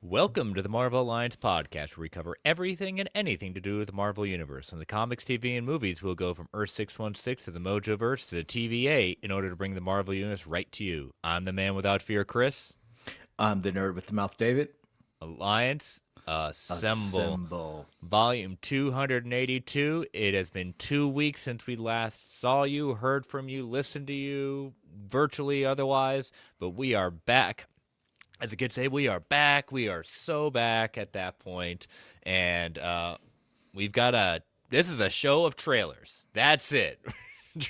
Welcome to the Marvel Alliance podcast, where we cover everything and anything to do with the Marvel Universe. From the comics, TV, and movies, we'll go from Earth 616 to the Mojoverse to the TVA in order to bring the Marvel Universe right to you. I'm the man without fear, Chris. I'm the nerd with the mouth, David. Alliance, assemble. Assemble. Volume 282. It has been 2 weeks since we last saw you, heard from you, listened to you, virtually otherwise, but we are back. As the kids say, we are back. We are so back at that point. And we've got this is a show of trailers. That's it.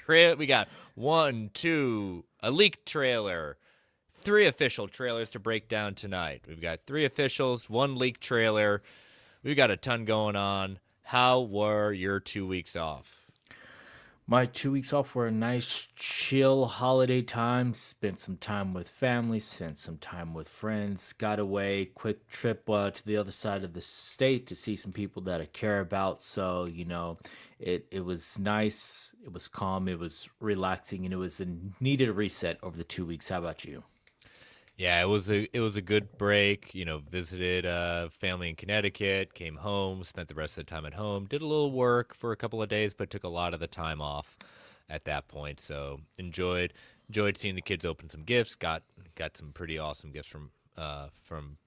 We got a leaked trailer, 3 official trailers to break down tonight. We've got 3 officials, 1 leaked trailer. We've got a ton going on. How were your 2 weeks off? My 2 weeks off were a nice, chill holiday time. Spent some time with family, spent some time with friends. Got away, quick trip to the other side of the state to see some people that I care about. So, it was nice. It was calm. It was relaxing, and it was a needed reset over the 2 weeks. How about you? Yeah, it was a good break. Visited family in Connecticut, came home, spent the rest of the time at home, did a little work for a couple of days, but took a lot of the time off at that point. So enjoyed seeing the kids open some gifts. Got some pretty awesome gifts from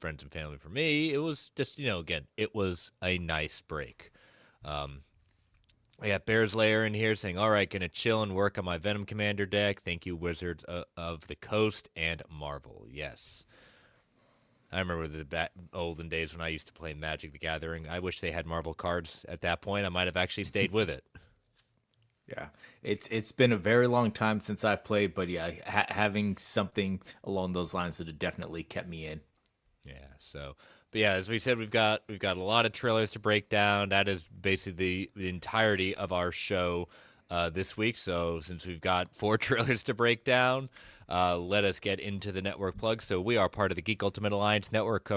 friends and family. For me, it was just again, it was a nice break. I got Bears Lair in here saying, all right, going to chill and work on my Venom Commander deck. Thank you, Wizards of the Coast and Marvel. Yes. I remember the olden days when I used to play Magic the Gathering. I wish they had Marvel cards at that point. I might have actually stayed with it. Yeah, it's been a very long time since I played, but yeah, having something along those lines would have definitely kept me in. Yeah, so... But yeah, as we said, we've got a lot of trailers to break down. That is basically the entirety of our show this week. So since we've got 4 trailers to break down, let us get into the network plug. So we are part of the Geek Ultimate Alliance network,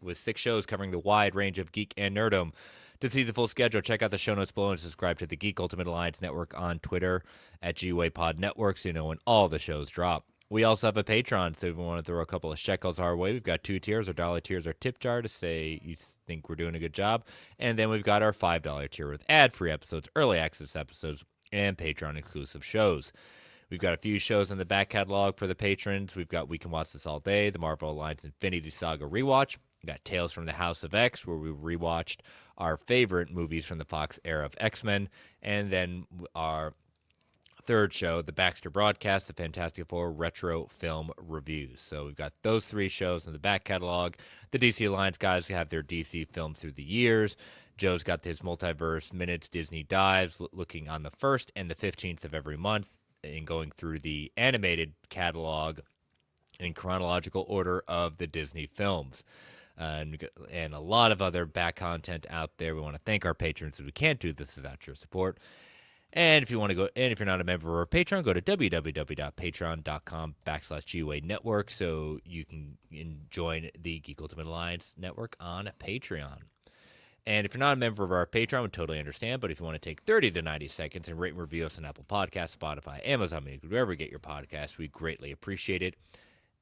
with 6 shows covering the wide range of geek and nerdom. To see the full schedule, check out the show notes below and subscribe to the Geek Ultimate Alliance network on Twitter at GWayPod Network so you know when all the shows drop. We also have a Patreon, so if you want to throw a couple of shekels our way, we've got 2 tiers. Our dollar tiers are tip jar to say you think we're doing a good job. And then we've got our $5 tier with ad-free episodes, early access episodes, and Patreon-exclusive shows. We've got a few shows in the back catalog for the patrons. We've got We Can Watch This All Day, the Marvel Alliance Infinity Saga rewatch. We've got Tales from the House of X, where we rewatched our favorite movies from the Fox era of X-Men. And then our 3rd show, the Baxter Broadcast, the Fantastic Four Retro Film Reviews. So we've got those 3 shows in the back catalog. The DC Alliance guys have their DC films through the years. Joe's got his Multiverse Minutes Disney Dives, looking on the 1st and the 15th of every month and going through the animated catalog in chronological order of the Disney films. And a lot of other back content out there. We want to thank our patrons, because we can't do this without your support. And if you want to go, and if you're not a member of our Patreon, go to www.patreon.com/GWay Network so you can join the Geek Ultimate Alliance network on Patreon. And if you're not a member of our Patreon, we totally understand. But if you want to take 30 to 90 seconds and rate and review us on Apple Podcasts, Spotify, Amazon Music, wherever you get your podcasts, we greatly appreciate it.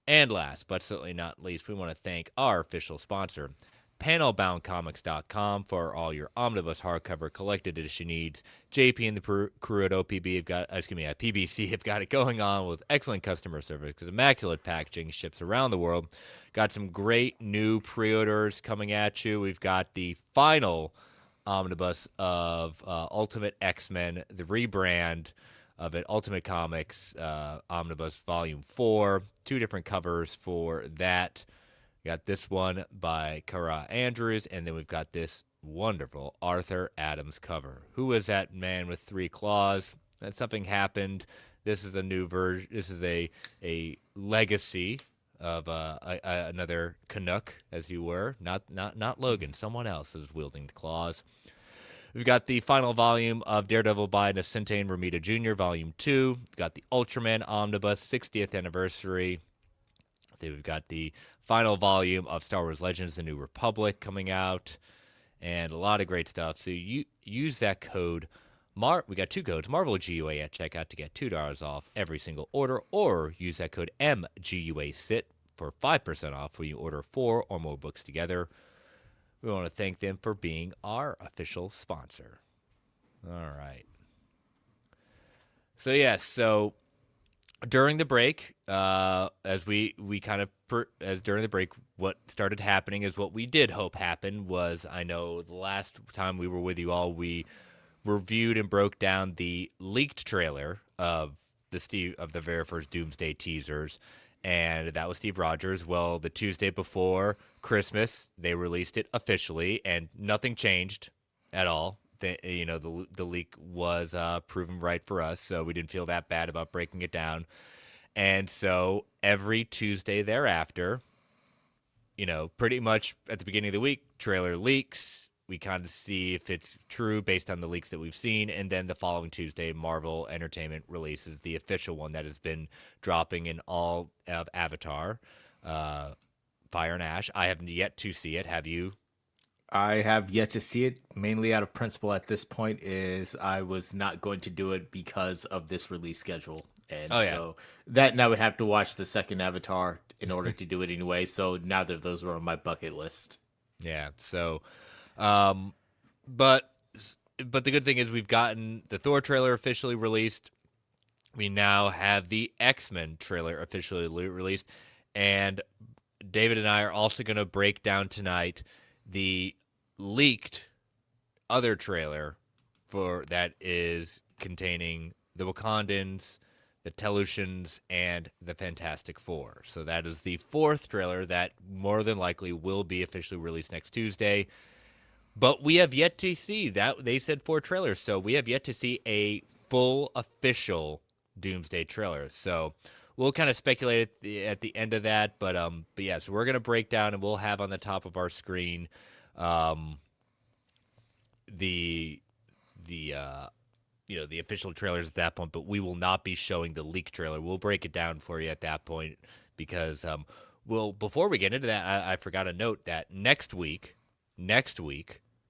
And last, but certainly not least, we want to thank our official sponsor, panelboundcomics.com, for all your omnibus hardcover collected edition needs. JP and the crew at PBC have got it going on with excellent customer service, immaculate packaging, ships around the world. Got some great new pre-orders coming at you. We've got the final omnibus of Ultimate X-Men, the rebrand of it, Ultimate Comics Omnibus Volume 4. 2 different covers for that. We got this one by Kara Andrews, and then we've got this wonderful Arthur Adams cover. Who is that man with 3 claws? That something happened. This is a new version. This is a legacy of another Canuck, as you were. Not Logan. Someone else is wielding the claws. We've got the final volume of Daredevil by Nascente and Romita Jr., Volume 2. We've got the Ultraman Omnibus, 60th anniversary. Then we've got the final volume of Star Wars Legends, The New Republic coming out, and a lot of great stuff. So you use that code. We got 2 codes, Marvel GUA at checkout to get $2 off every single order, or use that code MGUASIT for 5% off when you order 4 or more books together. We want to thank them for being our official sponsor. All right. So, yes, so during the break, as we kind of as during the break, what started happening is what we did hope happened was, I know the last time we were with you all, we reviewed and broke down the leaked trailer of the very first Doomsday teasers, and that was Steve Rogers. Well, the Tuesday before Christmas, they released it officially, and nothing changed at all. The leak was proven right for us, so we didn't feel that bad about breaking it down. And so every Tuesday thereafter, pretty much at the beginning of the week, trailer leaks. We kind of see if it's true based on the leaks that we've seen. And then the following Tuesday, Marvel Entertainment releases the official one that has been dropping in all of Avatar, Fire and Ash. I haven't yet to see it. Have you? I have yet to see it, mainly out of principle at this point, is I was not going to do it because of this release schedule. And Oh, yeah. so that and I would have to watch the second Avatar in order to do it anyway. So neither of those were on my bucket list. Yeah. So, but the good thing is we've gotten the Thor trailer officially released. We now have the X-Men trailer officially released, and David and I are also going to break down tonight the leaked other trailer for that is containing the Wakandans, the Telutians, and the Fantastic Four. So that is the fourth trailer that more than likely will be officially released next Tuesday. But we have yet to see that. They said 4 trailers, so we have yet to see a full official Doomsday trailer. So we'll kind of speculate at the end of that, but yeah, so we're gonna break down, and we'll have on the top of our screen the official trailers at that point. But we will not be showing the leak trailer. We'll break it down for you at that point because before we get into that, I forgot to note that next week,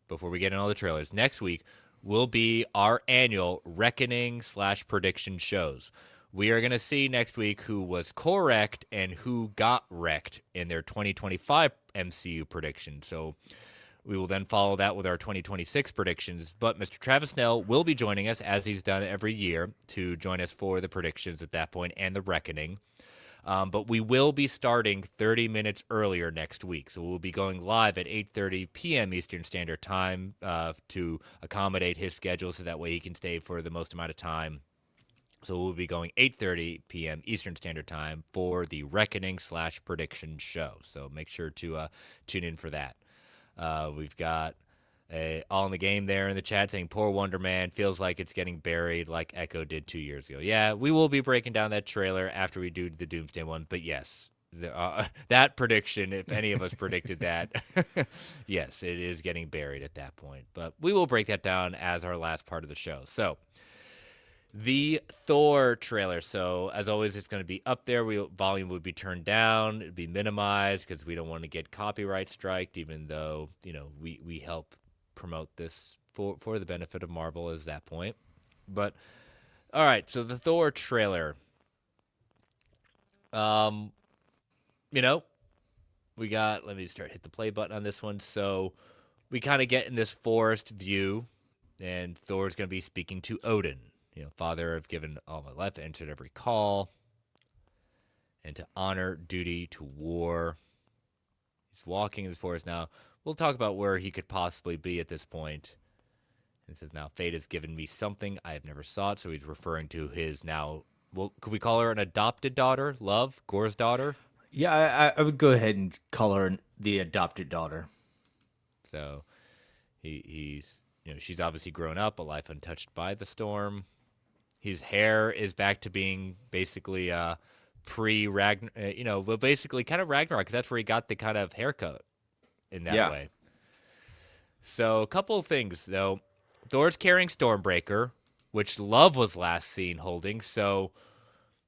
before we get into all the trailers, next week will be our annual reckoning/prediction shows. We are going to see next week who was correct and who got wrecked in their 2025 MCU prediction. So we will then follow that with our 2026 predictions. But Mr. Travis Snell will be joining us, as he's done every year, to join us for the predictions at that point and the reckoning. But we will be starting 30 minutes earlier next week. So we'll be going live at 8:30 p.m. Eastern Standard Time to accommodate his schedule so that way he can stay for the most amount of time. So we'll be going 8:30 p.m. Eastern Standard Time for the reckoning/prediction show. So make sure to tune in for that. We've got All in the Game there in the chat saying, poor Wonder Man feels like it's getting buried like Echo did 2 years ago. Yeah, we will be breaking down that trailer after we do the Doomsday one. But yes, that prediction, if any of us predicted that, yes, it is getting buried at that point. But we will break that down as our last part of the show. So the Thor trailer. So as always, it's going to be up there. Volume would be turned down. It'd be minimized because we don't want to get copyright striked, even though, we help promote this for the benefit of Marvel at that point. But all right, so the Thor trailer. We got, let me hit the play button on this one. So we kind of get in this forest view, and Thor's going to be speaking to Odin. Father, I've given all my life, answered every call, and to honor duty to war. He's walking in the forest now. We'll talk about where he could possibly be at this point. And it says, now fate has given me something I have never sought. So he's referring to his now, could we call her an adopted daughter? Love? Gore's daughter? Yeah, I would go ahead and call her the adopted daughter. So he's, she's obviously grown up, a life untouched by the storm. His hair is back to being basically pre-Ragnarok, but basically kind of Ragnarok, because that's where he got the kind of haircut in that way. So a couple of things, though. Thor's carrying Stormbreaker, which Love was last seen holding. So,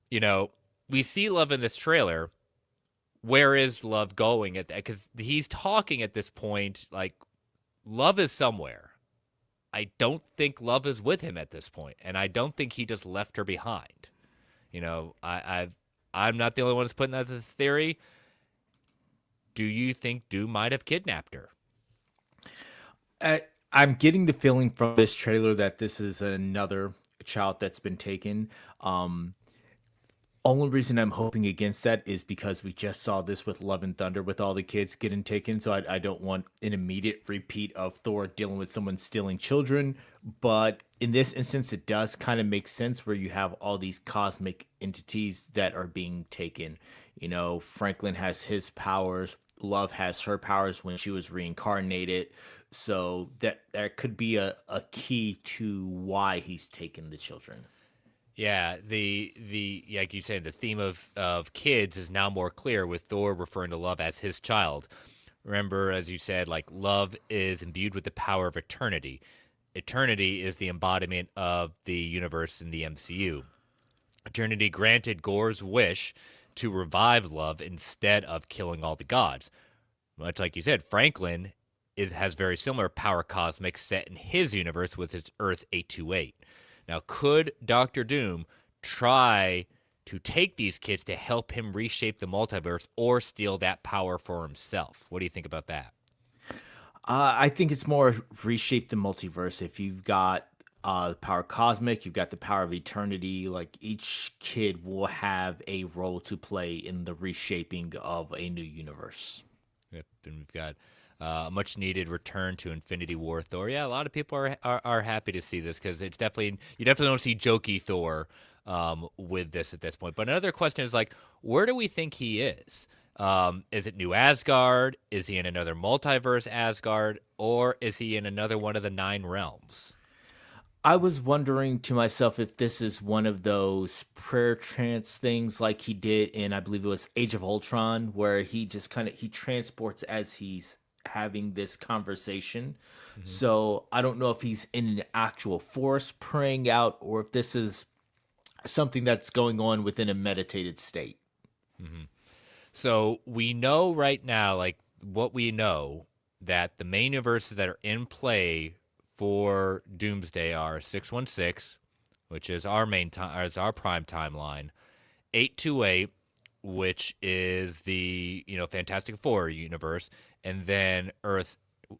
we see Love in this trailer. Where is Love going at that? Because he's talking at this point like Love is somewhere. I don't think Love is with him at this point, and I don't think he just left her behind. I'm not the only one that's putting that as a theory. do you think Doom might have kidnapped her? I'm getting the feeling from this trailer that this is another child that's been taken. Um, Only reason I'm hoping against that is because we just saw this with Love and Thunder with all the kids getting taken. So I don't want an immediate repeat of Thor dealing with someone stealing children. But in this instance, it does kind of make sense where you have all these cosmic entities that are being taken. You know, Franklin has his powers, Love has her powers when she was reincarnated. So that could be a key to why he's taken the children. Yeah, the like you said, the theme of kids is now more clear with Thor referring to Love as his child. Remember, as you said, like Love is imbued with the power of eternity. Eternity is the embodiment of the universe in the MCU. Eternity granted Gore's wish to revive Love instead of killing all the gods. Much like you said, Franklin has very similar power cosmic set in his universe with its Earth 828. Now, could Doctor Doom try to take these kids to help him reshape the multiverse or steal that power for himself? What do you think about that? I think it's more reshape the multiverse. If you've got the power cosmic, you've got the power of eternity. Like each kid will have a role to play in the reshaping of a new universe. Yep, and we've got a much needed return to Infinity War Thor. Yeah, a lot of people are happy to see this because it's definitely you definitely don't see jokey Thor with this at this point. But another question is like, where do we think he is? Is it New Asgard? Is he in another multiverse Asgard? Or is he in another one of the 9 realms? I was wondering to myself if this is one of those prayer trance things like he did in I believe it was Age of Ultron, where he just kind of he transports as he's having this conversation. Mm-hmm. So I don't know if he's in an actual force praying out or if this is something that's going on within a meditated state. Mm-hmm. So we know right now, like what we know, that the main universes that are in play for Doomsday are 616, which is our main time, is our prime timeline, 828, which is the Fantastic Four universe, and then Earth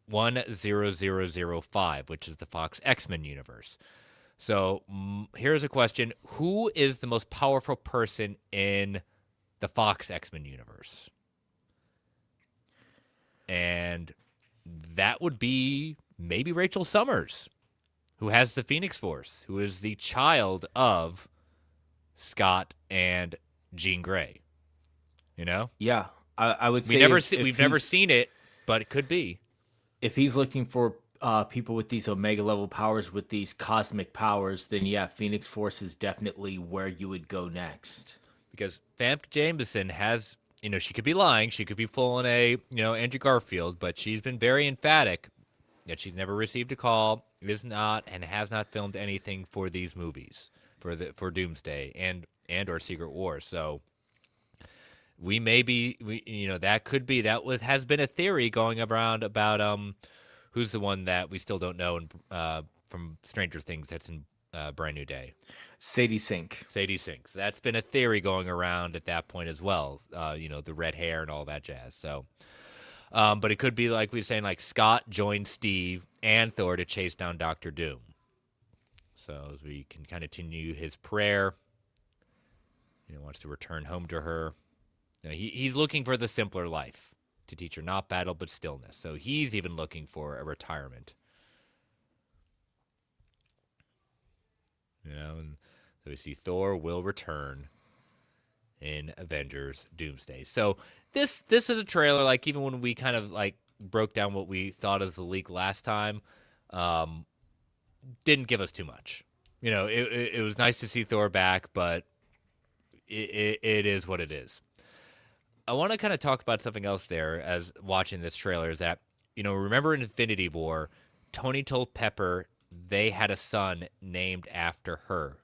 10005, which is the Fox X-Men universe. So here's a question: who is the most powerful person in the Fox X-Men universe? And that would be maybe Rachel Summers, who has the Phoenix Force, who is the child of Scott and Jean Grey. You know, Yeah, I would say we've never seen it, but it could be. If he's looking for people with these Omega level powers, with these cosmic powers, then yeah, Phoenix Force is definitely where you would go next. Because Famke Jameson has, she could be lying, she could be pulling a, Andrew Garfield, but she's been very emphatic that she's never received a call, is not, and has not filmed anything for these movies, for Doomsday and or Secret War. So we may be, that could be, has been a theory going around about who's the one that we still don't know from Stranger Things that's in Brand New Day. Sadie Sink. Sadie Sinks. That's been a theory going around at that point as well. The red hair and all that jazz. So, but it could be like we were saying, like Scott joined Steve and Thor to chase down Doctor Doom. So as we can kind of continue his prayer, wants to return home to her. He's looking for the simpler life, to teach her not battle but stillness. So he's even looking for a retirement. And so we see Thor will return in Avengers Doomsday. So this is a trailer, like even when we kind of like broke down what we thought of the leak last time, didn't give us too much. It was nice to see Thor back, but it is what it is. I want to kind of talk about something else there as watching this trailer is that, remember in Infinity War, Tony told Pepper they had a son named after her,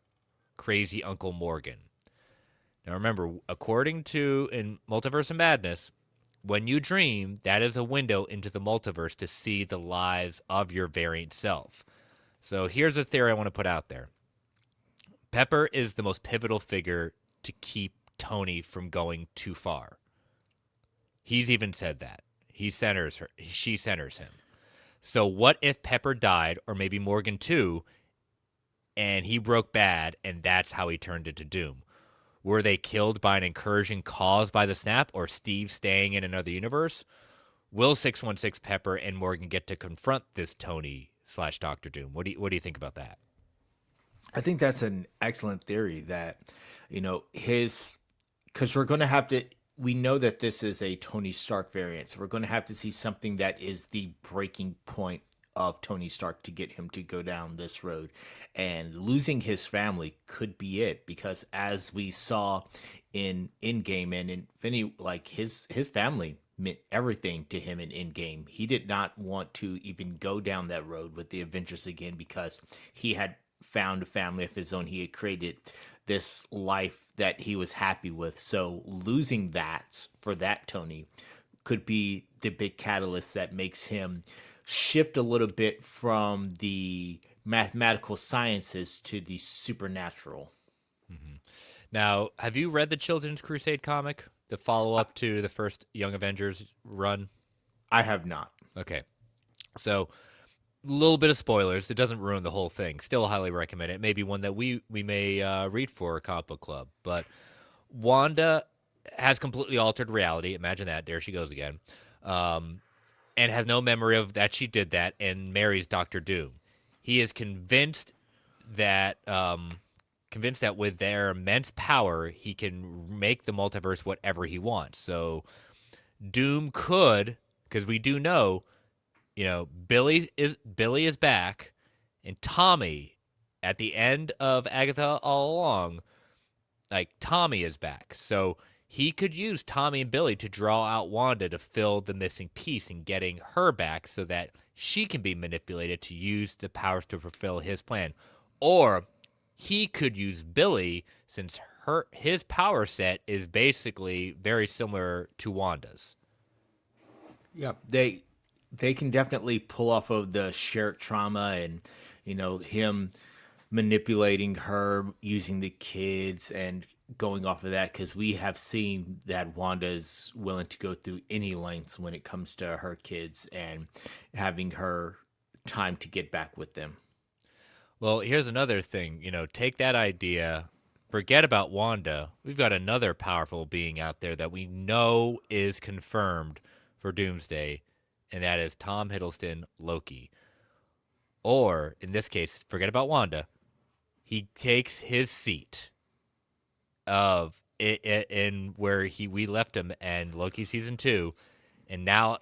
Crazy Uncle Morgan. Now remember, according to in Multiverse of Madness, when you dream, that is a window into the multiverse to see the lives of your variant self. So here's a theory I want to put out there. Pepper is the most pivotal figure to keep Tony from going too far. He's even said that. She centers him. So what if Pepper died, or maybe Morgan too, and he broke bad, and that's how he turned into Doom? Were they killed by an incursion caused by the snap, or Steve staying in another universe? Will 616 Pepper and Morgan get to confront this Tony slash Doctor Doom? What do you think about that? I think that's an excellent theory that, his, because we're going to have to, we know that this is a Tony Stark variant. So we're going to have to see something that is the breaking point of Tony Stark to get him to go down this road. And losing his family could be it, because as we saw in Endgame and Infinity, like his family meant everything to him in Endgame. He did not want to even go down that road with the Avengers again because he had found a family of his own. He had created this life that he was happy with. So losing that for that Tony could be the big catalyst that makes him shift a little bit from the mathematical sciences to the supernatural. Now, have you read the Children's Crusade comic, the follow up to the first Young Avengers run? I have not. Okay. So, a little bit of spoilers. It doesn't ruin the whole thing. Still highly recommend it. Maybe one that we may read for a comic book club. But Wanda has completely altered reality. Imagine that. There she goes again. And has no memory of that she did that, and marries Doctor Doom. He is convinced that with their immense power, he can make the multiverse whatever he wants. So Doom could, because we do know, Billy is back, and Tommy, at the end of Agatha All Along, like Tommy is back. So he could use Tommy and Billy to draw out Wanda to fill the missing piece in getting her back so that she can be manipulated to use the powers to fulfill his plan. Or he could use Billy, since his power set is basically very similar to Wanda's. Yeah, they can definitely pull off of the shared trauma and him manipulating her using the kids and going off of that, because we have seen that Wanda is willing to go through any lengths when it comes to her kids and having her time to get back with them. Well, here's another thing. Take that idea, forget about Wanda. We've got another powerful being out there that we know is confirmed for Doomsday, and that is Tom Hiddleston, Loki. Or, in this case, forget about Wanda. He takes his seat of it in where we left him and Loki season 2, and now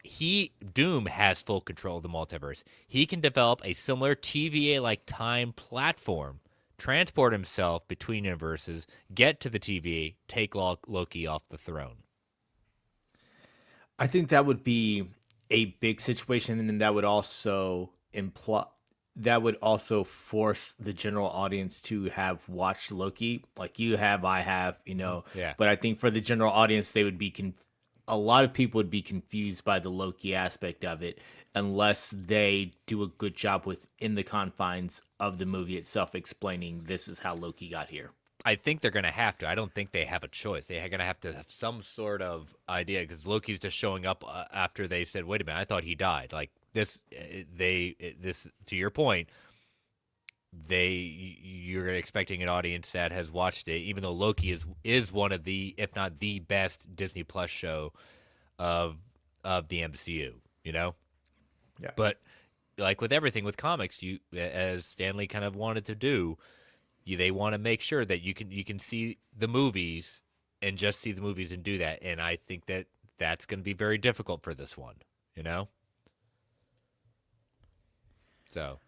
Doom has full control of the multiverse. He can develop a similar TVA like time platform, transport himself between universes, get to the TVA, take Loki off the throne. I think that would be a big situation, and then that would also force the general audience to have watched Loki, like you have, I have, Yeah. But I think for the general audience, they would be a lot of people would be confused by the Loki aspect of it unless they do a good job within the confines of the movie itself explaining this is how Loki got here. I think they're going to have to. I don't think they have a choice. They're going to have some sort of idea, because Loki's just showing up after they said, "Wait a minute, I thought he died." Like this, this to your point, you're expecting an audience that has watched it, even though Loki is one of the, if not the best Disney Plus show of the MCU. Yeah. But like with everything with comics, as Stanley kind of wanted to do. They want to make sure that you can see the movies and just see the movies and do that. And I think that's going to be very difficult for this one, So,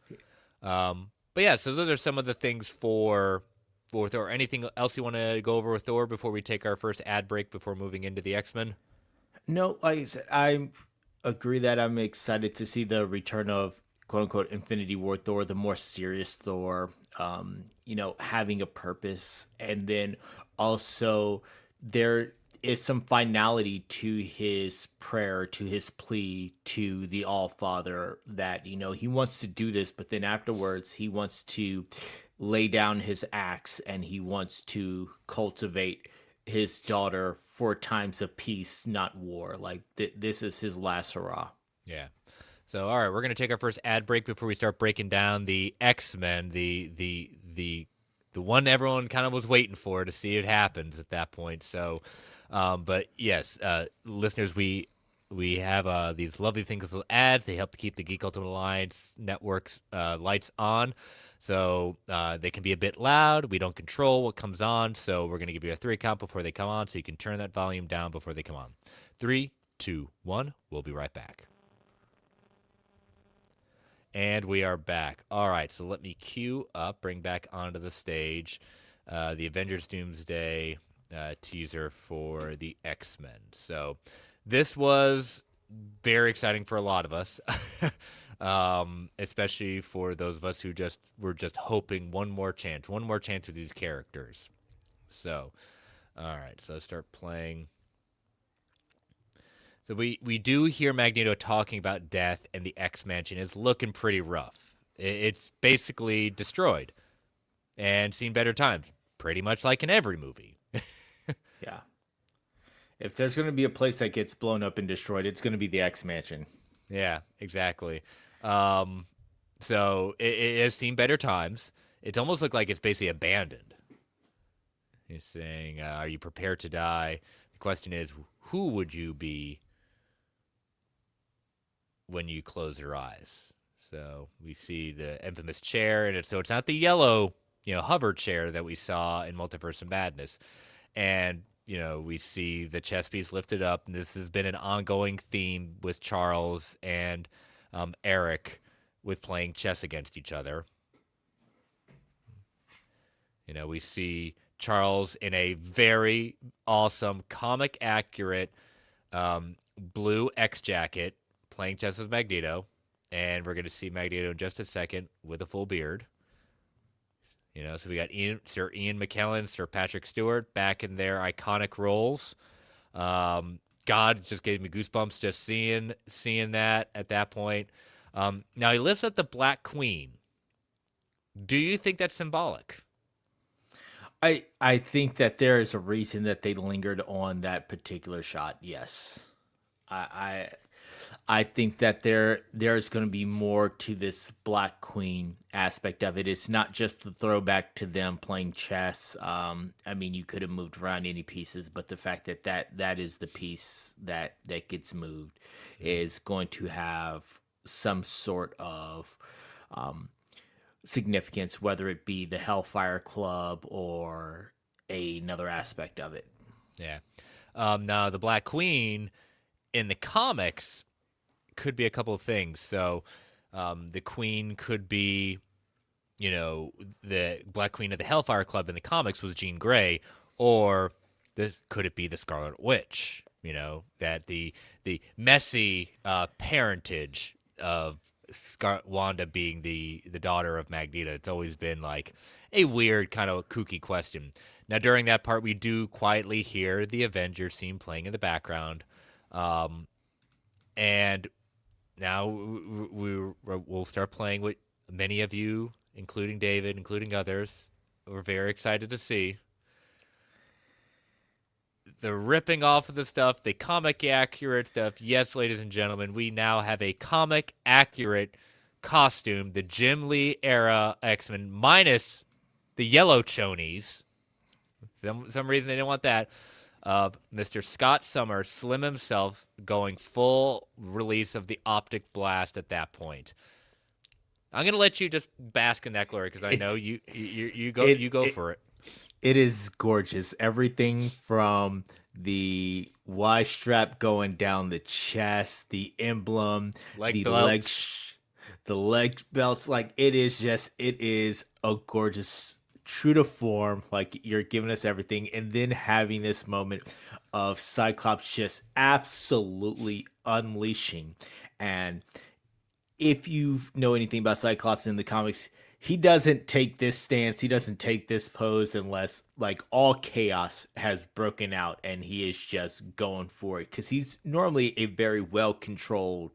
but yeah, so those are some of the things for Thor. Anything else you want to go over with Thor before we take our first ad break before moving into the X-Men? No, like I said, I agree that I'm excited to see the return of quote unquote Infinity War Thor, the more serious Thor, having a purpose. And then also there is some finality to his prayer, to his plea to the All Father that, he wants to do this, but then afterwards he wants to lay down his axe and he wants to cultivate his daughter for times of peace, not war. Like this is his last hurrah. Yeah. So, all right, we're going to take our first ad break before we start breaking down the X-Men, the one everyone kind of was waiting for to see it happens at that point. So, but yes, listeners, we have these lovely things called ads. They help to keep the Geek Ultimate Alliance network's lights on. So they can be a bit loud. We don't control what comes on. So we're going to give you a 3 count before they come on, so you can turn that volume down before they come on. 3, 2, 1. We'll be right back. And we are back. All right, so let me queue up, bring back onto the stage the Avengers Doomsday teaser for the X-Men. So this was very exciting for a lot of us, especially for those of us who were just hoping one more chance with these characters. So, all right, so let's start playing. So we do hear Magneto talking about death, and the X-Mansion is looking pretty rough. It's basically destroyed and seen better times, pretty much like in every movie. Yeah. If there's going to be a place that gets blown up and destroyed, it's going to be the X Mansion. Yeah, exactly. So it has seen better times. It's almost looked like it's basically abandoned. He's saying, are you prepared to die? The question is, who would you be when you close your eyes? So we see the infamous chair, and it's not the yellow, hover chair that we saw in Multiverse of Madness. And, we see the chess piece lifted up, and this has been an ongoing theme with Charles and Eric with playing chess against each other. We see Charles in a very awesome, comic accurate blue X jacket playing chess with Magneto. And we're going to see Magneto in just a second with a full beard. So we got Sir Ian McKellen, Sir Patrick Stewart back in their iconic roles. God, just gave me goosebumps just seeing that at that point. Now he lifts up the Black Queen. Do you think that's symbolic? I think that there is a reason that they lingered on that particular shot. Yes. I think that there's going to be more to this Black Queen aspect of it. It's not just the throwback to them playing chess. I mean, you could have moved around any pieces, but the fact that is the piece that gets moved is going to have some sort of significance, whether it be the Hellfire Club or another aspect of it. Yeah. Now the Black Queen in the comics could be a couple of things. So the Queen could be, the Black Queen of the Hellfire Club in the comics was Jean Grey, or could it be the Scarlet Witch? That the messy parentage of Wanda being the daughter of Magneto. It's always been like a weird kind of kooky question. Now during that part, we do quietly hear the Avengers theme playing in the background. And now we'll start playing what many of you, including David, including others, were very excited to see. The ripping off of the stuff, the comic accurate stuff. Yes, ladies and gentlemen, we now have a comic accurate costume, the Jim Lee era X-Men, minus the yellow chonies. Some reason they didn't want that. Mr. Scott Summers, Slim himself, going full release of the optic blast at that point. I'm gonna let you just bask in that glory because I know you go for it. It is gorgeous. Everything from the Y strap going down the chest, the emblem, the leg belts. Like it is a gorgeous, true to form. Like you're giving us everything, and then having this moment of Cyclops just absolutely unleashing. And if you know anything about Cyclops in the comics, he doesn't take this stance, he doesn't take this pose unless like all chaos has broken out and he is just going for it, because he's normally a very well controlled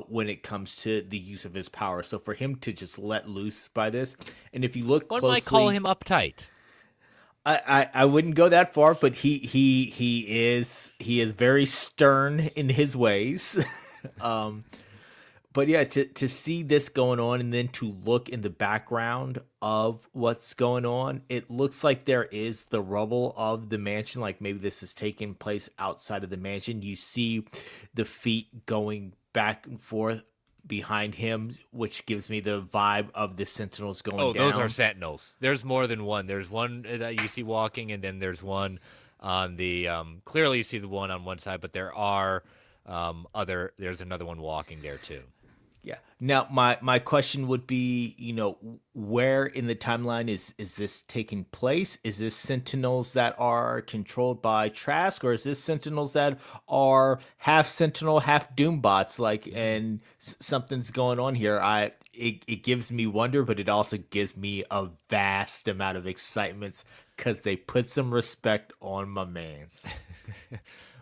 when it comes to the use of his power. So for him to just let loose by this, and if you look One closely, might call him uptight. I wouldn't go that far, but he is very stern in his ways. um, but yeah, to see this going on and then to look in the background of what's going on, it looks like there is the rubble of the mansion. Like maybe this is taking place outside of the mansion. You see the feet going back and forth behind him, which gives me the vibe of the Sentinels going Oh, those are down. Sentinels. There's more than one. There's one that you see walking, and then there's one on the. Clearly, you see the one on one side, but there are other. There's another one walking there too. Yeah. Now, my question would be, where in the timeline is this taking place? Is this Sentinels that are controlled by Trask, or is this Sentinels that are half Sentinel, half Doombots? Like, and something's going on here. It gives me wonder, but it also gives me a vast amount of excitement because they put some respect on my man's.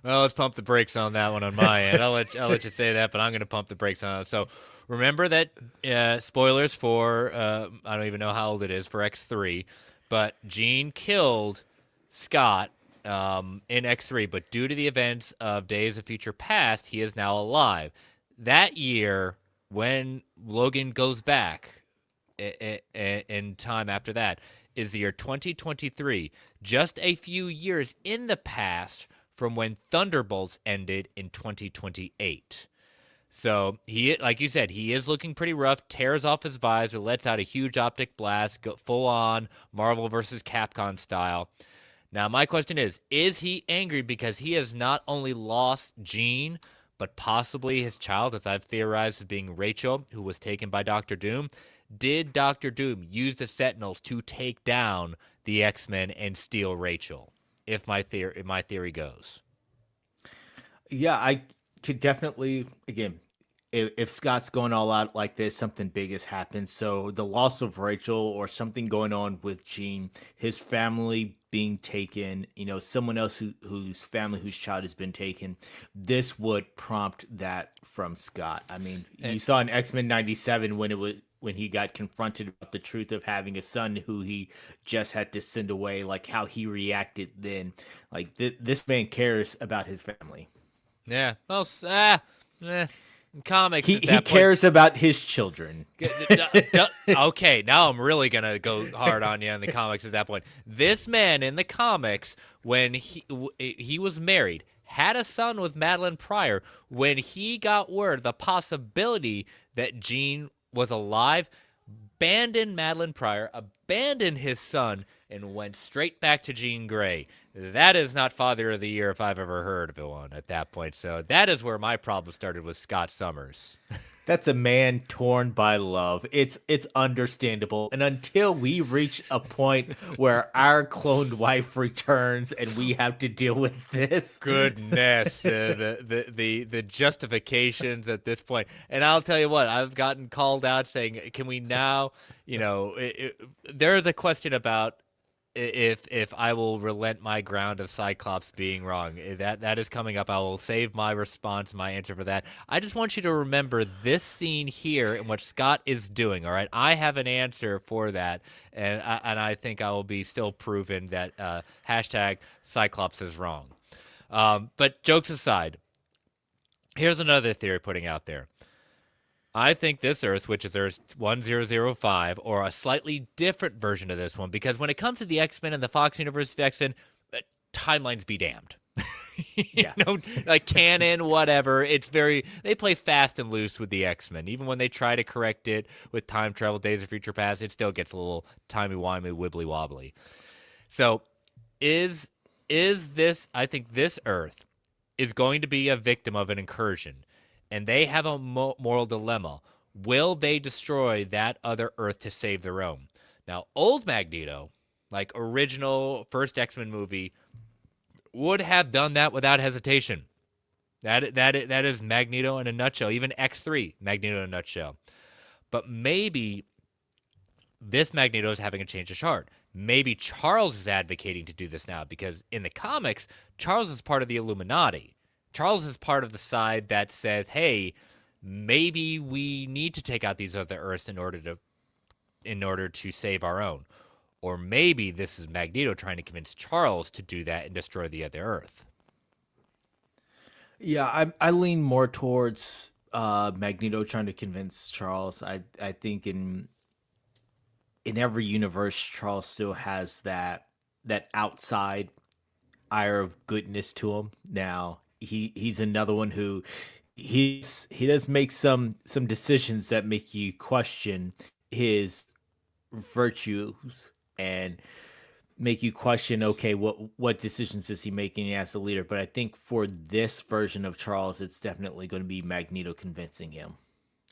Well, let's pump the brakes on that one on my end. I'll let you say that, but I'm going to pump the brakes on it. So remember that spoilers for I don't even know how old it is for X3, but Jean killed Scott in X3, but due to the events of Days of Future Past, he is now alive. That year, when Logan goes back in time after that, is the year 2023, just a few years in the past from when Thunderbolts ended in 2028. So he, like you said, he is looking pretty rough. Tears off his visor, lets out a huge optic blast, go full on Marvel versus Capcom style. Now my question is he angry because he has not only lost Jean, but possibly his child, as I've theorized as being Rachel, who was taken by Doctor Doom? Did Doctor Doom use the Sentinels to take down the X-Men and steal Rachel? If my theory goes. Yeah, I could definitely, again, if Scott's going all out like this, something big has happened. So the loss of Rachel or something going on with Jean, his family being taken, someone else whose family, whose child has been taken, this would prompt that from Scott. I mean, you saw in X-Men 97 when he got confronted about the truth of having a son who he just had to send away, like how he reacted then. Like this man cares about his family. Yeah. Well, in comics at He that point. cares about his children. Okay, now I'm really gonna go hard on you in the comics at that point. This man in the comics, when he was married, had a son with Madeline Pryor. When he got word the possibility that Jean was alive, abandoned Madeline Pryor, abandoned his son, and went straight back to Jean Grey. That is not Father of the Year if I've ever heard of one at that point. So that is where my problem started with Scott Summers. That's a man torn by love. It's understandable. And until we reach a point where our cloned wife returns and we have to deal with this. Goodness, the justifications at this point. And I'll tell you what, I've gotten called out saying, can we now, there is a question about if I will relent my ground of Cyclops being wrong. That is coming up. I will save my response, my answer for that. I just want you to remember this scene here and what Scott is doing, all right? I have an answer for that, and I think I will be still proven that hashtag Cyclops is wrong. But jokes aside, here's another theory putting out there. I think this Earth, which is Earth 1005, or a slightly different version of this one, because when it comes to the X-Men and the Fox Universe of X-Men, timelines be damned. Yeah. Like canon, whatever. They play fast and loose with the X-Men. Even when they try to correct it with time travel, Days of Future Past, it still gets a little timey-wimey, wibbly-wobbly. So is this, I think this Earth is going to be a victim of an incursion. And they have a moral dilemma. Will they destroy that other Earth to save their own? Now, old Magneto, like original first X-Men movie, would have done that without hesitation. That is Magneto in a nutshell. Even X3, Magneto in a nutshell. But maybe this Magneto is having a change of heart. Maybe Charles is advocating to do this now because in the comics, Charles is part of the Illuminati. Charles is part of the side that says, hey, maybe we need to take out these other Earths in order to save our own. or maybe this is Magneto trying to convince Charles to do that and destroy the other Earth. Yeah, I lean more towards Magneto trying to convince Charles. I think in every universe, Charles still has that outside ire of goodness to him. Now he's another one who he does make some decisions that make you question his virtues and make you question, okay, what decisions is he making as a leader. But I think for this version of Charles, it's definitely going to be Magneto convincing him.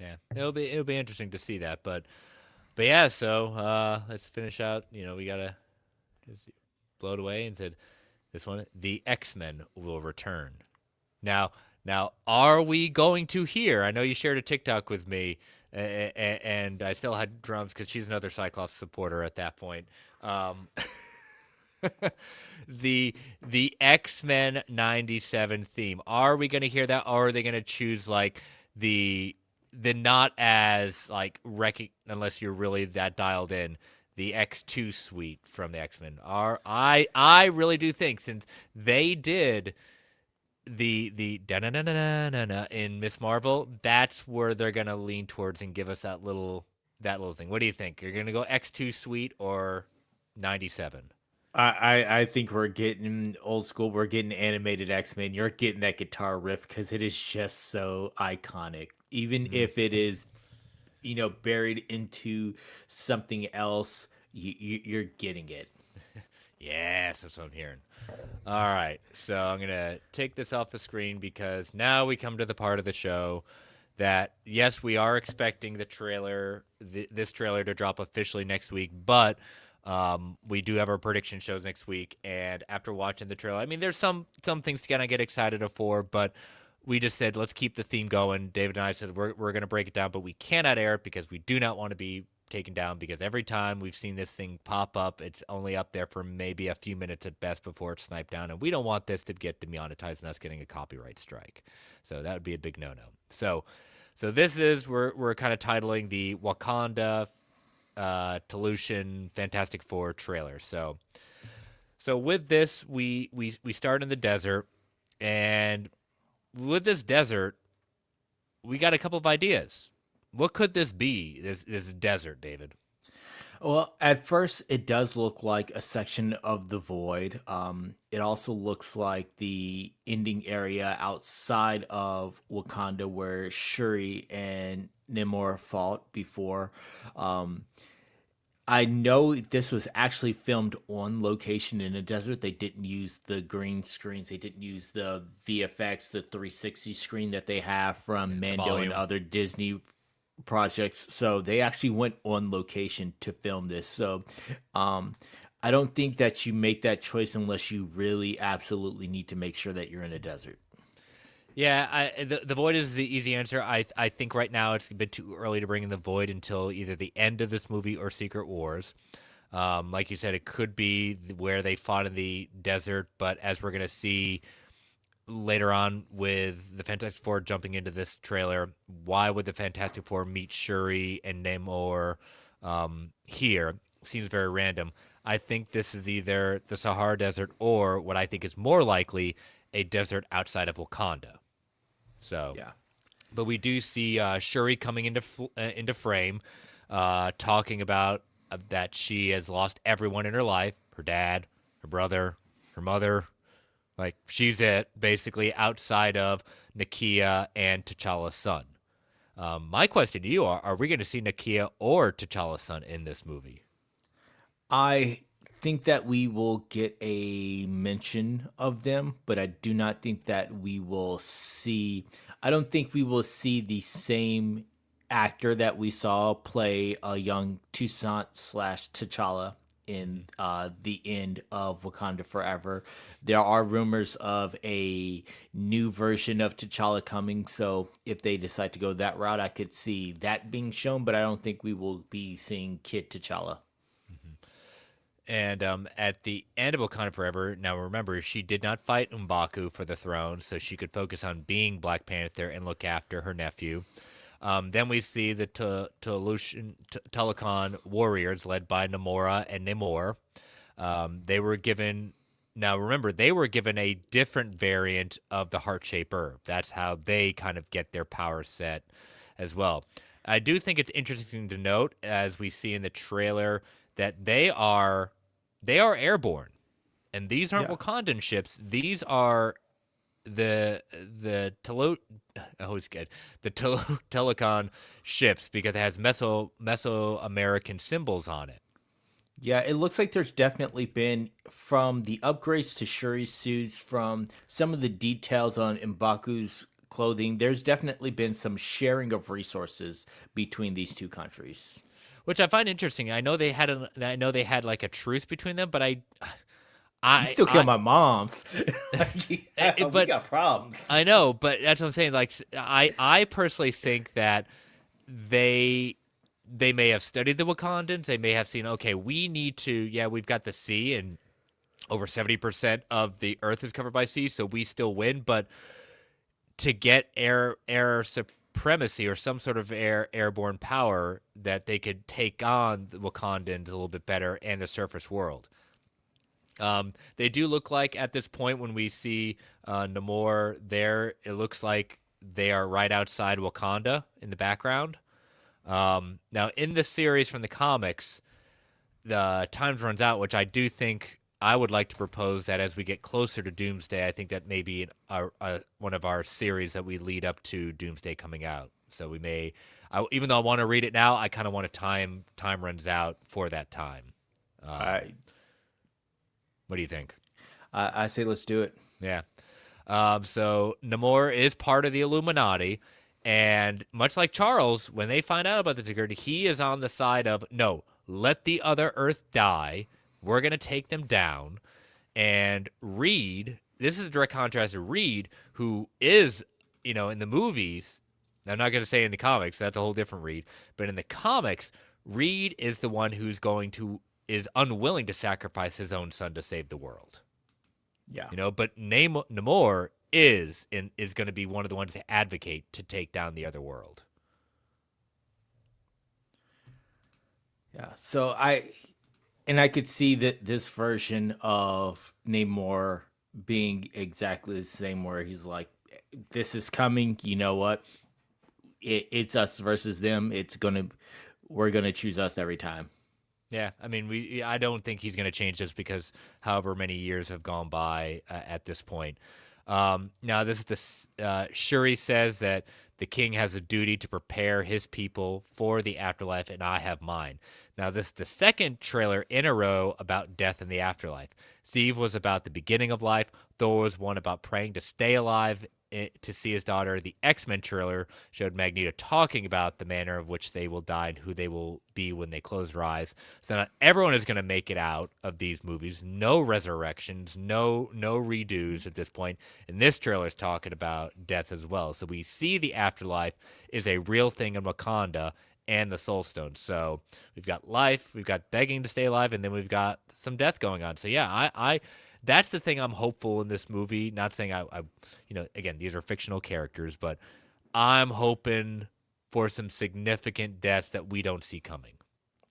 Yeah, it'll be interesting to see that, but yeah. So let's finish out. We gotta just blow it away and said this one: the X-Men will return. Now, are we going to hear? I know you shared a TikTok with me, and I still had drums because she's another Cyclops supporter at that point. Um, the X-Men '97 theme. Are we going to hear that, or are they going to choose like the not as like unless you're really that dialed in, the X2 suite from the X-Men? I really do think, since they did the da na na na na na in Miss Marvel, that's where they're gonna lean towards and give us that little thing. What do you think? You're gonna go X2 suite or 97? I think we're getting old school. We're getting animated X-Men. You're getting that guitar riff because it is just so iconic. Even Mm. if it is, buried into something else, you're getting it. Yes, that's what I'm hearing. All right, so I'm gonna take this off the screen because now we come to the part of the show that, yes, we are expecting this trailer to drop officially next week, but we do have our prediction shows next week. And after watching the trailer, I mean, there's some things to kind of get excited for, but we just said let's keep the theme going. David and I said we're gonna break it down, but we cannot air it because we do not want to be taken down, because every time we've seen this thing pop up, it's only up there for maybe a few minutes at best before it's sniped down, and we don't want this to get demonetized and us getting a copyright strike. So that would be a big no-no. So this is we're kind of titling the Wakanda Tolution Fantastic Four trailer. So with this, we start in the desert, and with this desert, we got a couple of ideas. What could this be? This desert, David? Well, at first, it does look like a section of the void. It also looks like the ending area outside of Wakanda where Shuri and Namor fought before. Um, I know this was actually filmed on location in a desert. They didn't use the green screens. They didn't use the VFX, the 360 screen that they have from The Mando and volume. other Disney projects. So they actually went on location to film this. So um, I don't think that you make that choice unless you really absolutely need to make sure that you're in a desert. Yeah, the void is the easy answer. I think right now it's a bit too early to bring in the void until either the end of this movie or Secret Wars. Like you said, it could be where they fought in the desert, but as we're gonna see later on with the Fantastic Four jumping into this trailer, why would the Fantastic Four meet Shuri and Namor here? Seems very random. I think this is either the Sahara Desert or what I think is more likely, a desert outside of Wakanda. So, Yeah. but we do see Shuri coming into frame, talking about that she has lost everyone in her life: her dad, her brother, her mother. Like, she's it, basically, outside of Nakia and T'Challa's son. My question to you are we going to see Nakia or T'Challa's son in this movie? I think that we will get a mention of them, but I do not think that we will see. I don't think we will see the same actor that we saw play a young Toussaint slash T'Challa in the end of Wakanda Forever. There are rumors of a new version of T'Challa coming, so if they decide to go that route, I could see that being shown, but I don't think we will be seeing Kid T'Challa. And at the end of Wakanda Forever, now remember, she did not fight M'Baku for the throne, so she could focus on being Black Panther and look after her nephew. Then we see the Telecon warriors led by Namora and Namor. They were given. Now remember, they were given a different variant of the heart shape herb. That's how they kind of get their power set as well. I do think it's interesting to note, as we see in the trailer, that they are airborne, and these aren't Yeah. Wakandan ships. These are the I always get the Telecon ships because it has Mesoamerican symbols on it. Yeah, it looks like there's definitely been, from the upgrades to Shuri's suits, from some of the details on M'Baku's clothing, there's definitely been some sharing of resources between these two countries. Which I find interesting. I know they had like a truce between them, but You still kill I my moms. Like, yeah, we but got problems. I know, but that's what I'm saying. Like, I personally think that they they may have studied the Wakandans. They may have seen, okay, we need to, yeah, we've got the sea, and over 70% of the Earth is covered by sea, so we still win. But to get air supremacy or some sort of airborne power, that they could take on the Wakandans a little bit better and the surface world. They do look like, at this point when we see Namor there, it looks like they are right outside Wakanda in the background. Now, in the series from the comics, the times runs out, which I do think I would like to propose that as we get closer to Doomsday, I think that may be one of our series that we lead up to Doomsday coming out. So we may, even though I want to read it now, I kind of want to time runs out for that time. I What do you think? I say let's do it. Yeah. So Namor is part of the Illuminati, and much like Charles, when they find out about the security, he is on the side of, no, let the other Earth die. We're going to take them down. And Reed, this is a direct contrast to Reed, who is, in the movies, I'm not going to say in the comics, that's a whole different Reed, but in the comics, Reed is the one is unwilling to sacrifice his own son to save the world. Yeah. But Namor is going to be one of the ones to advocate to take down the other world. Yeah. So I could see that this version of Namor being exactly the same, where he's like, this is coming, you know what? It's us versus them. We're gonna choose us every time. Yeah, I mean, I don't think he's going to change this because however many years have gone by at this point. Now, Shuri says that the king has a duty to prepare his people for the afterlife, and I have mine. Now, this is the second trailer in a row about death in the afterlife. Steve was about the beginning of life. Thor was one about praying to stay alive to see his daughter. The X-Men trailer showed Magneto talking about the manner of which they will die and who they will be when they close their eyes. So not everyone is going to make it out of these movies. No resurrections, no redos at this point. And this trailer is talking about death as well. So we see the afterlife is a real thing in Wakanda and the Soul Stone. So we've got life, we've got begging to stay alive, and then we've got some death going on. So yeah, I that's the thing I'm hopeful in this movie. Not saying again, these are fictional characters, but I'm hoping for some significant death that we don't see coming.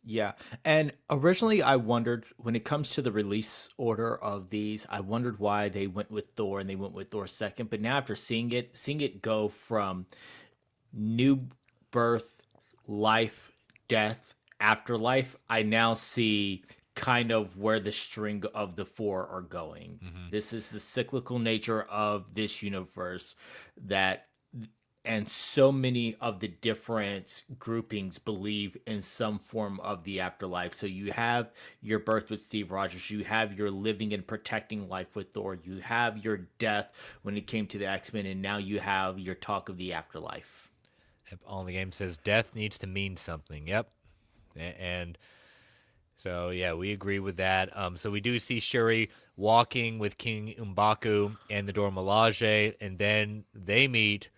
Yeah. And originally I wondered, when it comes to the release order of these, I wondered why they went with Thor and they went with Thor second. But now after seeing it go from new birth, life, death, afterlife, I now see kind of where the string of the four are going. Mm-hmm. This is the cyclical nature of this universe, and so many of the different groupings believe in some form of the afterlife. So you have your birth with Steve Rogers, you have your living and protecting life with Thor, you have your death when it came to the X-Men, and now you have your talk of the afterlife. Yep, all in the game says death needs to mean something. Yep. And so, yeah, we agree with that. So we do see Shuri walking with King M'Baku and the Dora Milaje, and then they meet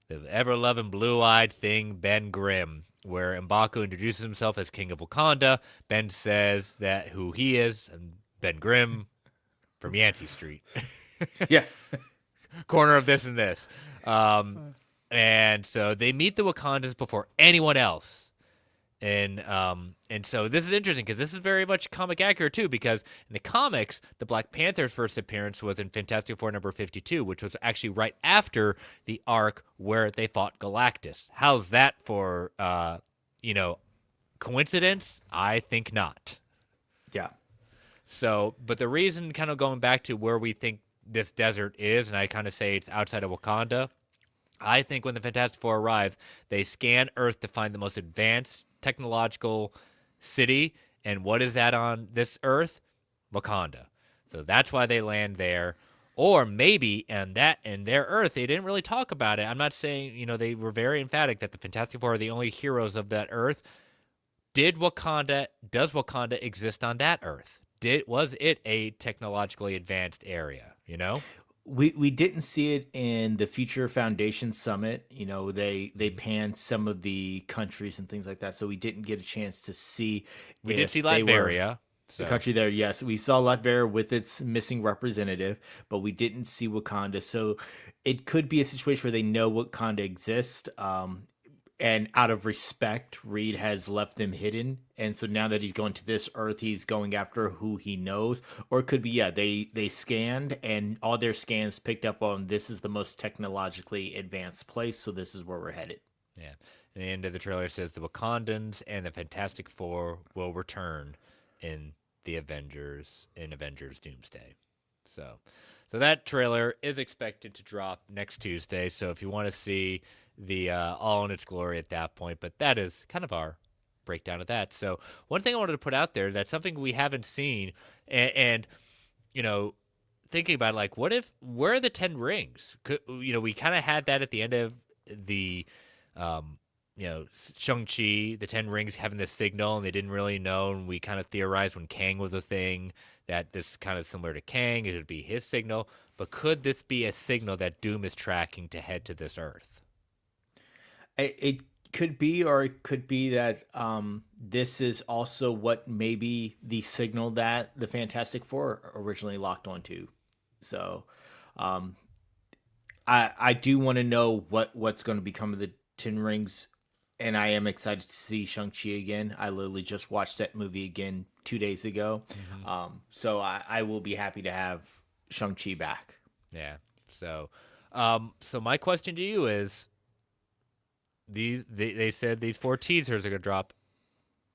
the ever-loving blue-eyed thing, Ben Grimm, where M'Baku introduces himself as King of Wakanda. Ben says that who he is, and Ben Grimm from Yancey Street. Yeah. Corner of this and this. And so they meet the Wakandans before anyone else. And so this is interesting because this is very much comic accurate too, because in the comics, the Black Panther's first appearance was in Fantastic Four number 52, which was actually right after the arc where they fought Galactus. How's that for you know, coincidence? I think not. Yeah. So, but the reason, kind of going back to where we think this desert is, and I kind of say it's outside of Wakanda, I think when the Fantastic Four arrive, they scan Earth to find the most advanced technological city. And what is that on this Earth? Wakanda. So that's why they land there. Or maybe and that in their Earth, they didn't really talk about it. I'm not saying, they were very emphatic that the Fantastic Four are the only heroes of that Earth. Does Wakanda exist on that Earth? Was it a technologically advanced area, We didn't see it in the Future Foundation Summit. They Mhm. panned some of the countries and things like that, so we didn't get a chance to see We did see if they were Latveria. the So country there. Yes, we saw Latveria with its missing representative, but we didn't see Wakanda. So it could be a situation where they know Wakanda exists. And out of respect, Reed has left them hidden. And so now that he's going to this Earth, he's going after who he knows. Or it could be, yeah, they scanned and all their scans picked up on this is the most technologically advanced place, so this is where we're headed. yeah. And the end of the trailer says the Wakandans and the Fantastic Four will return in Avengers Doomsday. So that trailer is expected to drop next Tuesday. So if you want to see the all in its glory at that point, but that is kind of our breakdown of that. So one thing I wanted to put out there, that's something we haven't seen, and you know, thinking about like, where are the 10 rings? We kind of had that at the end of the um, Shang-Chi, the 10 rings having this signal, and they didn't really know. And we kind of theorized when Kang was a thing that this kind of similar to Kang, it would be his signal. But could this be a signal that Doom is tracking to head to this Earth? It could be, or it could be that this is also what maybe the signal that the Fantastic Four originally locked onto. So um, I do want to know what's going to become of the Ten Rings, and I am excited to see Shang Chi again. I literally just watched that movie again 2 days ago, Mm-hmm. so I will be happy to have Shang Chi back. Yeah. So my question to you is, they said these 4 teasers are gonna drop.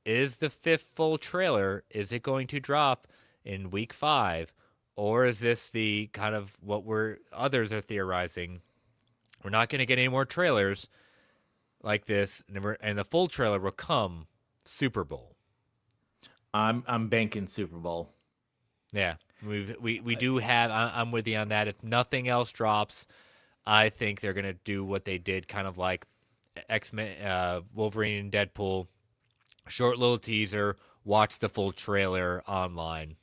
Is the fifth full trailer, is it going to drop in week 5, or is this the kind of what others are theorizing? We're not gonna get any more trailers like this, and the full trailer will come Super Bowl. I'm banking Super Bowl. Yeah, we do have. I'm with you on that. If nothing else drops, I think they're gonna do what they did, kind of like X-Men, Wolverine, and Deadpool. Short little teaser. Watch the full trailer online.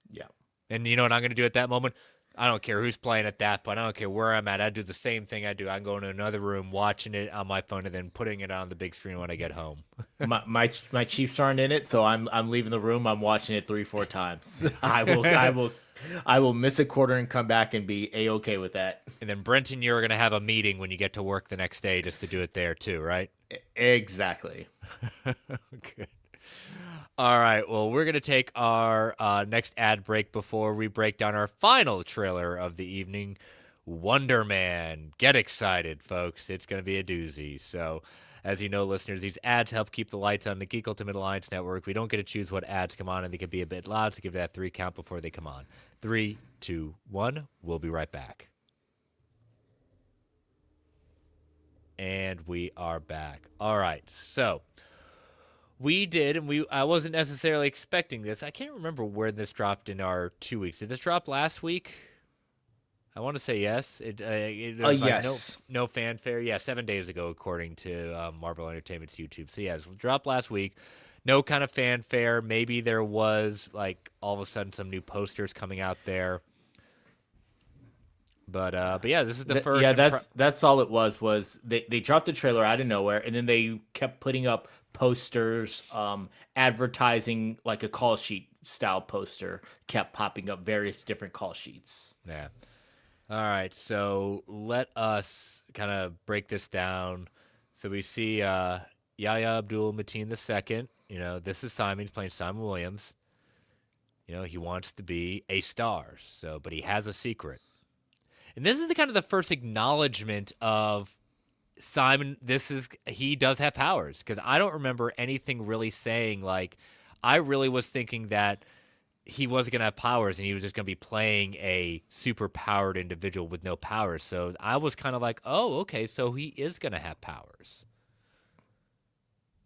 Yeah. And you know what I'm gonna do at that moment? I don't care who's playing at that point. I don't care where I'm at. I do the same thing I do. I'm going to another room, watching it on my phone, and then putting it on the big screen when I get home. My Chiefs aren't in it, so I'm leaving the room. I'm watching it 3-4 times. I will miss a quarter and come back and be a-okay with that. And then Brent and you are gonna have a meeting when you get to work the next day, just to do it there too, right? Exactly. Good. All right. Well, we're going to take our next ad break before we break down our final trailer of the evening, Wonder Man. Get excited, folks. It's going to be a doozy. So, as you know, listeners, these ads help keep the lights on the Geek Ultimate Alliance Network. We don't get to choose what ads come on, and they can be a bit loud, so give that 3 count before they come on. 3, 2, 1. We'll be right back. And we are back. All right. So, we did, and I wasn't necessarily expecting this. I can't remember where this dropped in our 2 weeks. Did this drop last week? I want to say yes. It was like Yes. no fanfare. Yeah, 7 days ago, according to Marvel Entertainment's YouTube. So yeah, it dropped last week. No kind of fanfare. Maybe there was like all of a sudden some new posters coming out there. But yeah, this is the first. Yeah, that's all it was. Was they dropped the trailer out of nowhere, and then they kept putting up posters, advertising like a call sheet style poster kept popping up, various different call sheets. Yeah. All right, so let us kind of break this down. So we see Yahya Abdul Mateen II. You know, this is Simon. He's playing Simon Williams. You know, he wants to be a star. So, but he has a secret, and this is the kind of the first acknowledgement of Simon. He does have powers because I don't remember anything really saying like. I really was thinking that he wasn't going to have powers and he was just going to be playing a super powered individual with no powers. So I was kind of like, oh, okay, so he is going to have powers.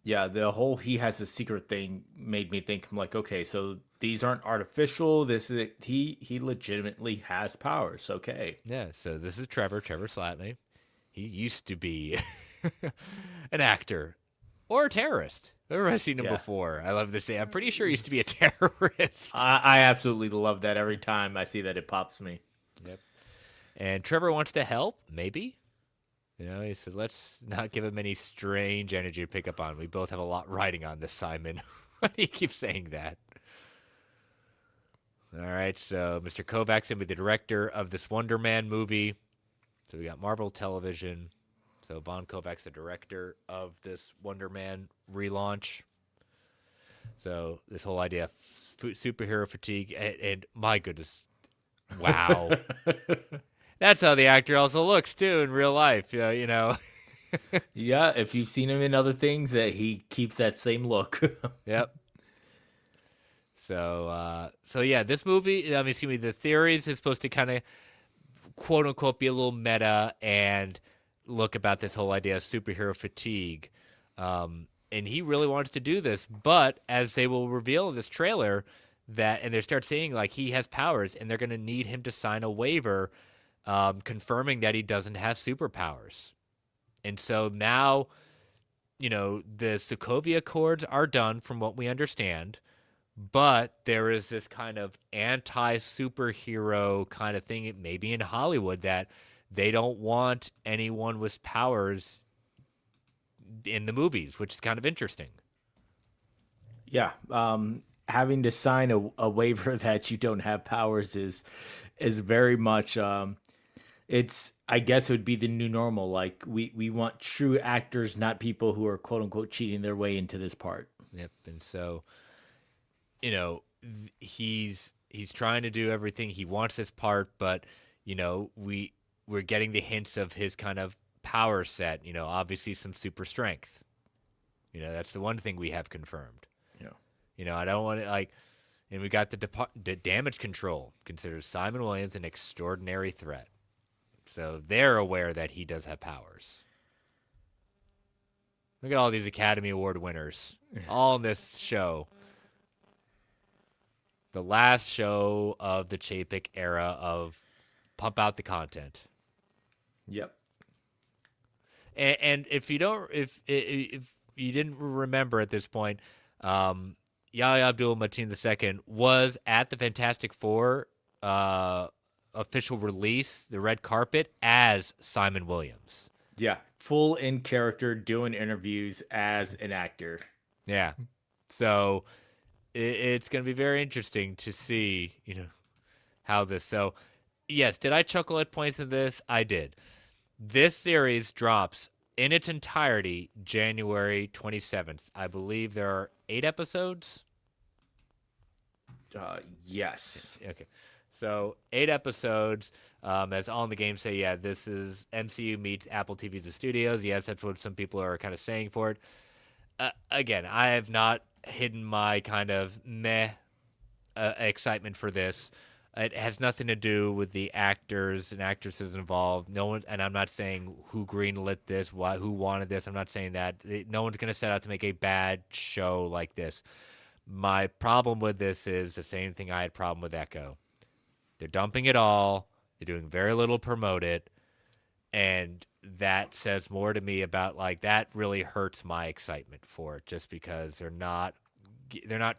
Yeah, the whole he has a secret thing made me think, I'm like, okay, so these aren't artificial. This is he legitimately has powers. Okay. Yeah, so this is Trevor Slatney. He used to be an actor or a terrorist. I've never seen him Yeah. before. I love this. I'm pretty sure he used to be a terrorist. I absolutely love that every time I see that it pops me. Yep. And Trevor wants to help, maybe. You know, he said, let's not give him any strange energy to pick up on. We both have a lot riding on this, Simon. Why do you keep saying that? All right, so Mr. Kovac's going to be the director of this Wonder Man movie. So we got Marvel Television. So Bon Kovac's the director of this Wonder Man relaunch. So this whole idea of superhero fatigue, and my goodness, wow. That's how the actor also looks too in real life. You know. Yeah, if you've seen him in other things, that he keeps that same look. Yep. So yeah, this movie. I mean, excuse me. The theories is supposed to kind of quote unquote be a little meta and look about this whole idea of superhero fatigue. And he really wants to do this, but as they will reveal in this trailer, and they start saying like he has powers, and they're going to need him to sign a waiver, confirming that he doesn't have superpowers. And so now, you know, the Sokovia Accords are done, from what we understand, but there is this kind of anti-superhero kind of thing, maybe in Hollywood, that they don't want anyone with powers in the movies, which is kind of interesting. Yeah, having to sign a waiver that you don't have powers is very much it's, I guess it would be the new normal. Like we want true actors, not people who are quote unquote cheating their way into this part. Yep. And so, you know, he's trying to do everything. He wants this part, but you know, we're getting the hints of his kind of power set. You know, obviously some super strength. You know, that's the one thing we have confirmed. Yeah. You know, I don't want to like, and we got the damage control considers Simon Williams an extraordinary threat. So they're aware that he does have powers. Look at all these Academy Award winners, all in this show. The last show of the Chapek era of pump out the content. Yep. And if you don't, if you didn't remember at this point, Yahya Abdul Mateen II was at the Fantastic Four official release, the red carpet, as Simon Williams. Yeah. Full in character, doing interviews as an actor. Yeah. So it's going to be very interesting to see, you know, how this. So, yes, did I chuckle at points of this? I did. This series drops in its entirety January 27th. I believe there are 8 episodes. Yes. Okay. So 8 episodes. As All in the Game say, yeah, this is MCU meets Apple TV's The Studios. Yes, that's what some people are kind of saying for it. Again, I have not hidden my kind of meh excitement for this. It has nothing to do with the actors and actresses involved. No one, and I'm not saying who greenlit this, who wanted this. I'm not saying that. No one's going to set out to make a bad show like this. My problem with this is the same thing I had problem with Echo. They're dumping it all. They're doing very little to promote it, and that says more to me about like that really hurts my excitement for it, just because they're not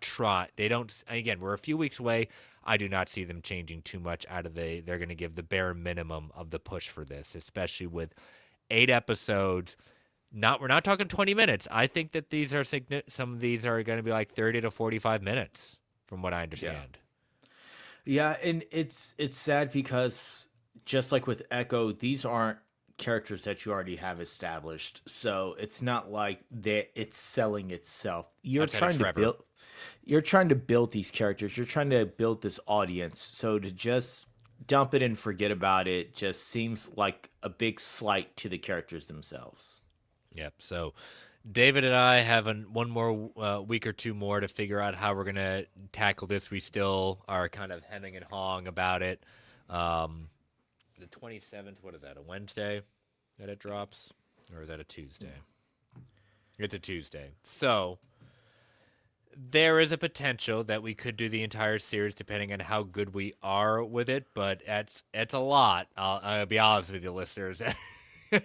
trying. They don't. Again, we're a few weeks away. I do not see them changing too much out of they're going to give the bare minimum of the push for this, especially with 8 episodes. We're not talking 20 minutes. I think that some of these are going to be like 30 to 45 minutes from what I understand. Yeah, and it's sad because just like with Echo, these aren't characters that you already have established. So it's not like that it's selling itself. Outside of Trevor. You're trying to build these characters. You're trying to build this audience. So to just dump it and forget about it just seems like a big slight to the characters themselves. Yep. So David and I have one more week or two more to figure out how we're gonna tackle this. We still are kind of hemming and hawing about it. The 27th, what is that? A Wednesday that it drops, or is that a Tuesday? It's a Tuesday. So there is a potential that we could do the entire series depending on how good we are with it, but it's a lot. I'll be honest with you, listeners.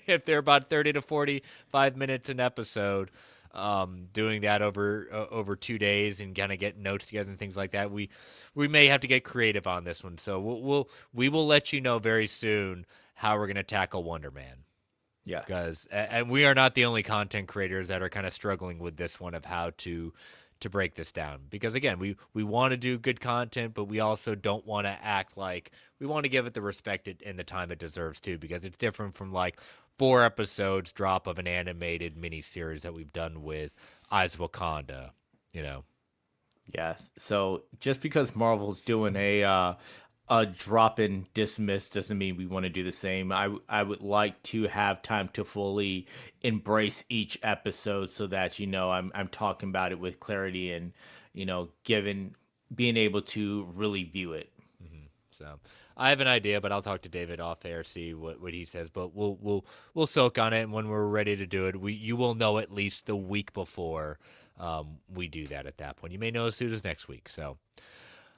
If they're about 30 to 45 minutes an episode, doing that over 2 days and kind of getting notes together and things like that, we may have to get creative on this one. So we will let you know very soon how we're going to tackle Wonder Man. Yeah. Because and we are not the only content creators that are kind of struggling with this one of how to break this down, because again, we want to do good content, but we also don't want to act like we want to give it the respect and the time it deserves too, because it's different from like 4 episodes drop of an animated miniseries that we've done with Eyes of Wakanda, you know. Yeah. So just because Marvel's doing a drop and dismiss doesn't mean we want to do the same. I would like to have time to fully embrace each episode so that I'm talking about it with clarity and being able to really view it. So I have an idea, but I'll talk to David off air, see what he says. But we'll soak on it, and when we're ready to do it, you will know at least the week before we do that. At that point, you may know as soon as next week. So.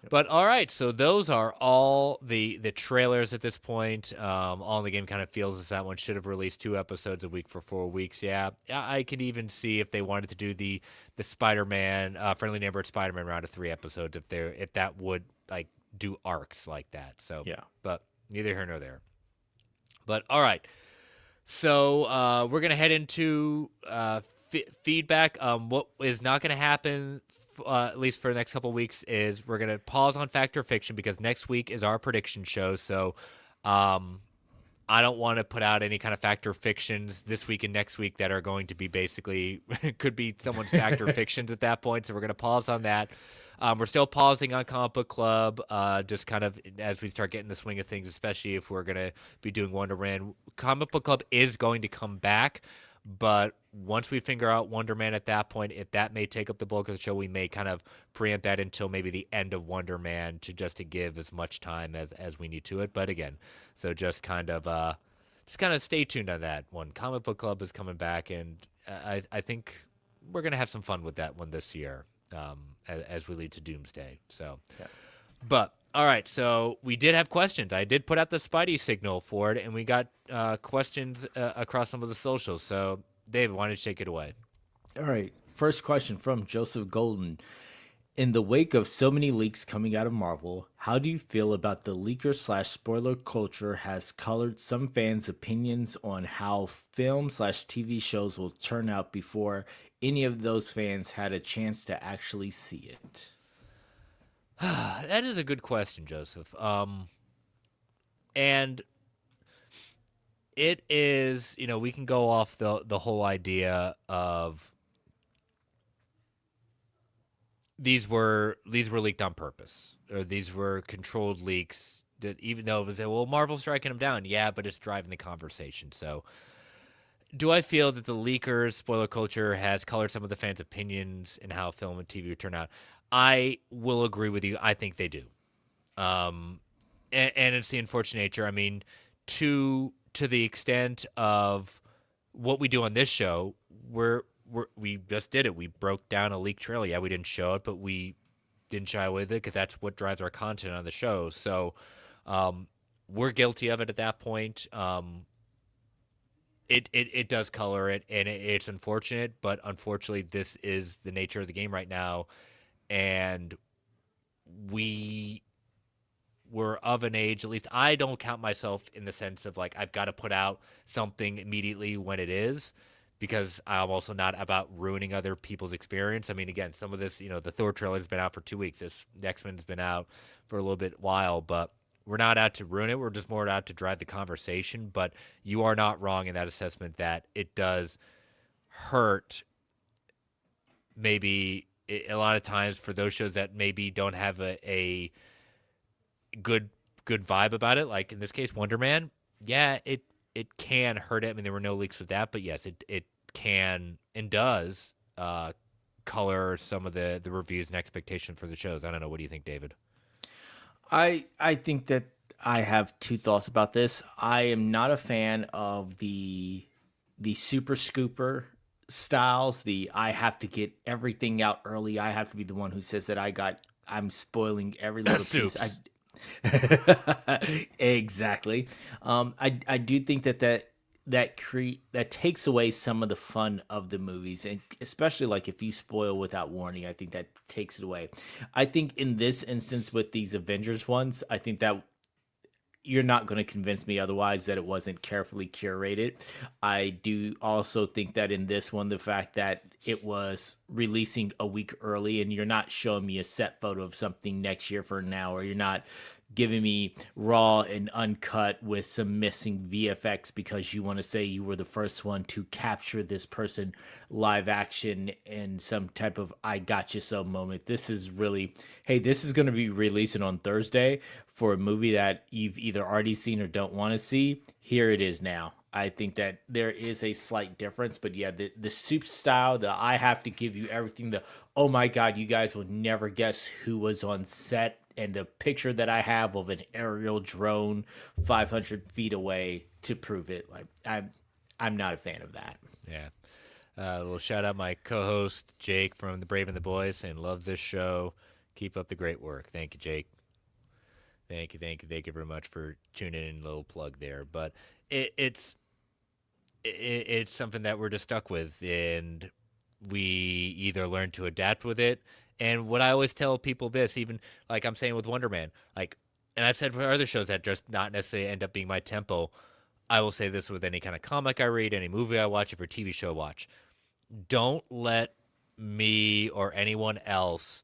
But all right, so those are all the trailers at this point. All in the Game kind of feels as that one should have released 2 episodes a week for 4 weeks. Yeah, I could even see if they wanted to do the Spider-Man friendly neighborhood Spider-Man round of 3 episodes if that would like do arcs like that. So Yeah. but neither here nor there. But all right, so we're gonna head into feedback. What is not gonna happen, at least for the next couple of weeks, is we're going to pause on Fact or Fiction because next week is our prediction show. So I don't want to put out any kind of Fact or Fictions this week and next week that are going to be basically could be someone's Fact or Fictions at that point. So we're going to pause on that. We're still pausing on Comic Book Club, just kind of as we start getting the swing of things, especially if we're going to be doing Wonder Man. Comic Book Club is going to come back. But once we figure out Wonder Man at that point, if that may take up the bulk of the show, we may kind of preempt that until maybe the end of Wonder Man to give as much time as we need to it. But again, so just kind of stay tuned on that one. Comic Book Club is coming back, and I think we're gonna have some fun with that one this year, as we lead to Doomsday. So, yeah. But all right, so we did have questions. I did put out the Spidey signal for it, and we got questions across some of the socials. So, David, why don't you take it away? All right. First question from Joseph Golden. In the wake of so many leaks coming out of Marvel, how do you feel about the leaker/spoiler culture has colored some fans' opinions on how film/TV shows will turn out before any of those fans had a chance to actually see it? That is a good question, Joseph. And it is, we can go off the whole idea of these were leaked on purpose, or these were controlled leaks. That even though it was, well, Marvel's striking them down, yeah, but it's driving the conversation. So, do I feel that the leakers, spoiler culture, has colored some of the fans' opinions in how film and TV would turn out? I will agree with you. I think they do. And it's the unfortunate nature. I mean, to the extent of what we do on this show, we just did it. We broke down a leaked trailer. Yeah, we didn't show it, but we didn't shy away with it because that's what drives our content on the show. So we're guilty of it at that point. It does color it, and it's unfortunate, but unfortunately, this is the nature of the game right now. And we were of an age, at least I don't count myself in the sense of like I've got to put out something immediately when it is, because I'm also not about ruining other people's experience. I mean, again, some of this, the Thor trailer has been out for 2 weeks. This X-Men's been out for a little bit while, but We're not out to ruin it. We're just more out to drive the conversation. But you are not wrong in that assessment that it does hurt maybe a lot of times for those shows that maybe don't have a good vibe about it. Like in this case, Wonder Man. Yeah, it can hurt it. I mean, there were no leaks with that, but yes, it can and does color some of the reviews and expectations for the shows. I don't know. What do you think, David? I think that I have two thoughts about this. I am not a fan of the super scooper styles. The I have to get everything out early. I have to be the one who says that I'm spoiling every little piece. Soups. Exactly. I do think that takes away some of the fun of the movies, and especially like if you spoil without warning, I think that takes it away. I think in this instance with these Avengers ones, I think that you're not going to convince me otherwise that it wasn't carefully curated. I do also think that in this one, the fact that it was releasing a week early and you're not showing me a set photo of something next year for now, or you're not giving me raw and uncut with some missing VFX because you want to say you were the first one to capture this person live action in some type of I got you so moment. This is really, hey, this is going to be releasing on Thursday for a movie that you've either already seen or don't want to see. Here it is now. I think that there is a slight difference, but yeah, the soup style, the I have to give you everything, the oh my god, you guys will never guess who was on set, and the picture that I have of an aerial drone 500 feet away to prove it. Like I'm not a fan of that. Yeah. A little shout out my co-host Jake from The Brave and the Boys, saying love this show. Keep up the great work. Thank you, Jake. Thank you very much for tuning in. A little plug there, but it's something that we're just stuck with, and we either learn to adapt with it. And what I always tell people this, even like I'm saying with Wonder Man, like, and I've said for other shows that just not necessarily end up being my tempo. I will say this with any kind of comic I read, any movie I watch, if or TV show I watch. Don't let me or anyone else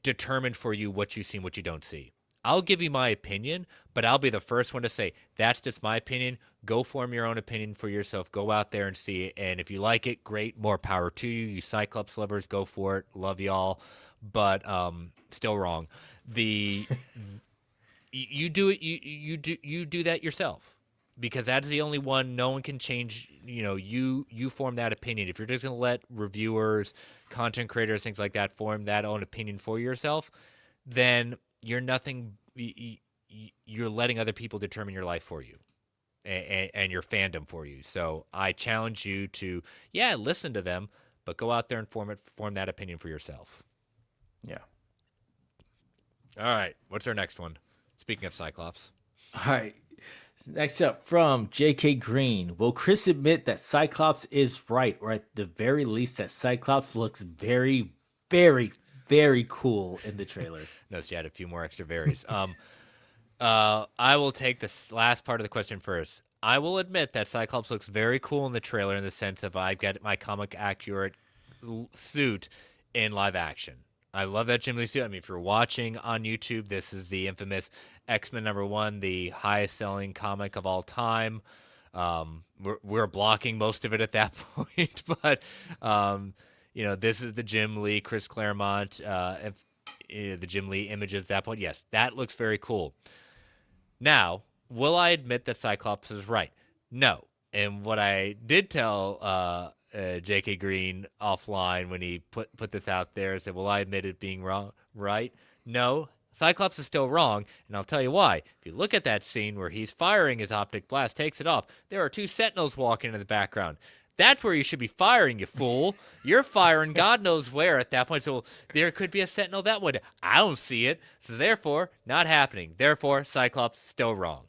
determine for you what you see and what you don't see. I'll give you my opinion, but I'll be the first one to say, that's just my opinion. Go form your own opinion for yourself. Go out there and see it. And if you like it, great. More power to you. You Cyclops lovers, go for it. Love y'all. But still wrong. You do it. You do that yourself, because that's the only one. No one can change. You form that opinion. If you're just gonna let reviewers, content creators, things like that form that own opinion for yourself, then you're nothing. You're letting other people determine your life for you, and your fandom for you. So I challenge you to, listen to them, but go out there and form that opinion for yourself. Yeah. All right. What's our next one? Speaking of Cyclops. All right. Next up from J.K. Green. Will Chris admit that Cyclops is right, or at the very least that Cyclops looks very, very, very cool in the trailer? Notice you had a few more extra varies. I will take this last part of the question first. I will admit that Cyclops looks very cool in the trailer, in the sense of I've got my comic accurate suit in live action. I love that Jim Lee suit. I mean, if you're watching on YouTube, this is the infamous X-Men #1, the highest selling comic of all time. We're blocking most of it at that point, but this is the Jim Lee, Chris Claremont, the Jim Lee images at that point. Yes, that looks very cool. Now, will I admit that Cyclops is right? No. And what I did tell J.K. Green offline when he put this out there is that, will I admit it being wrong? Right? No. Cyclops is still wrong, and I'll tell you why. If you look at that scene where he's firing his optic blast, takes it off, there are two Sentinels walking in the background. That's where you should be firing, you fool. You're firing God knows where at that point. So there could be a Sentinel that way. I don't see it. So therefore, not happening. Therefore, Cyclops still wrong.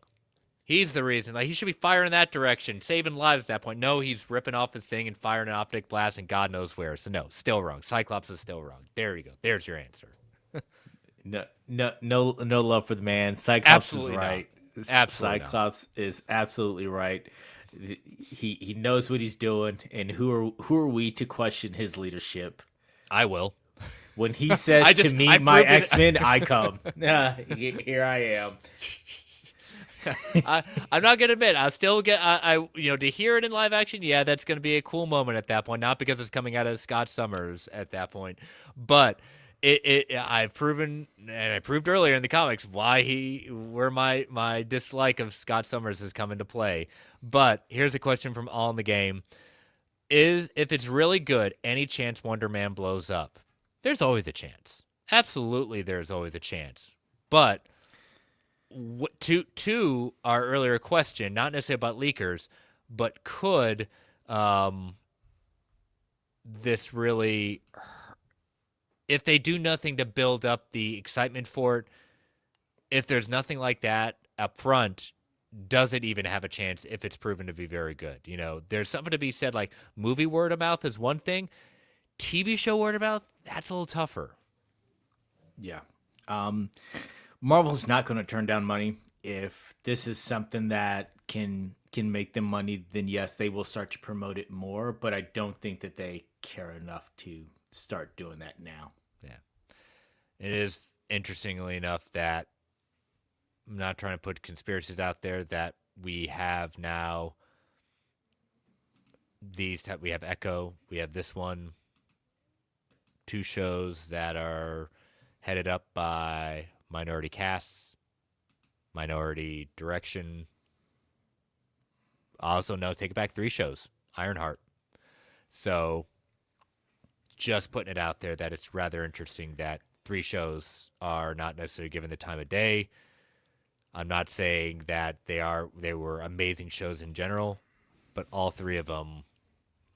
He's the reason. Like, he should be firing in that direction, saving lives at that point. No, he's ripping off his thing and firing an optic blast and God knows where. So no, still wrong. Cyclops is still wrong. There you go. There's your answer. No love for the man. Cyclops Absolutely is right. Absolutely Cyclops is absolutely right. He knows what he's doing, and who are we to question his leadership? I will. When he says to me, I my proved it. X-Men, I come. Here I am. I'm not gonna admit. I'll still get. To hear it in live action. Yeah, that's gonna be a cool moment at that point. Not because it's coming out of Scott Summers at that point, but I've proven, and I proved earlier in the comics where my dislike of Scott Summers has come into play. But here's a question from All in the Game: if it's really good, any chance Wonder Man blows up? There's always a chance. Absolutely, there's always a chance. But to our earlier question, not necessarily about leakers, but could this really, if they do nothing to build up the excitement for it, if there's nothing like that up front, does it even have a chance if it's proven to be very good? There's something to be said, like movie word of mouth is one thing, TV show word of mouth, that's a little tougher. Yeah. Marvel's not going to turn down money. If this is something that can make them money, then yes, they will start to promote it more. But I don't think that they care enough to start doing that now. Yeah. It is, interestingly enough, that I'm not trying to put conspiracies out there, that we have now we have Echo, we have this one, 2 shows that are headed up by minority casts, minority direction. Also, no, take it back, 3 shows, Ironheart. So just putting it out there that it's rather interesting that 3 shows are not necessarily given the time of day. I'm not saying that they were amazing shows in general, but all 3 of them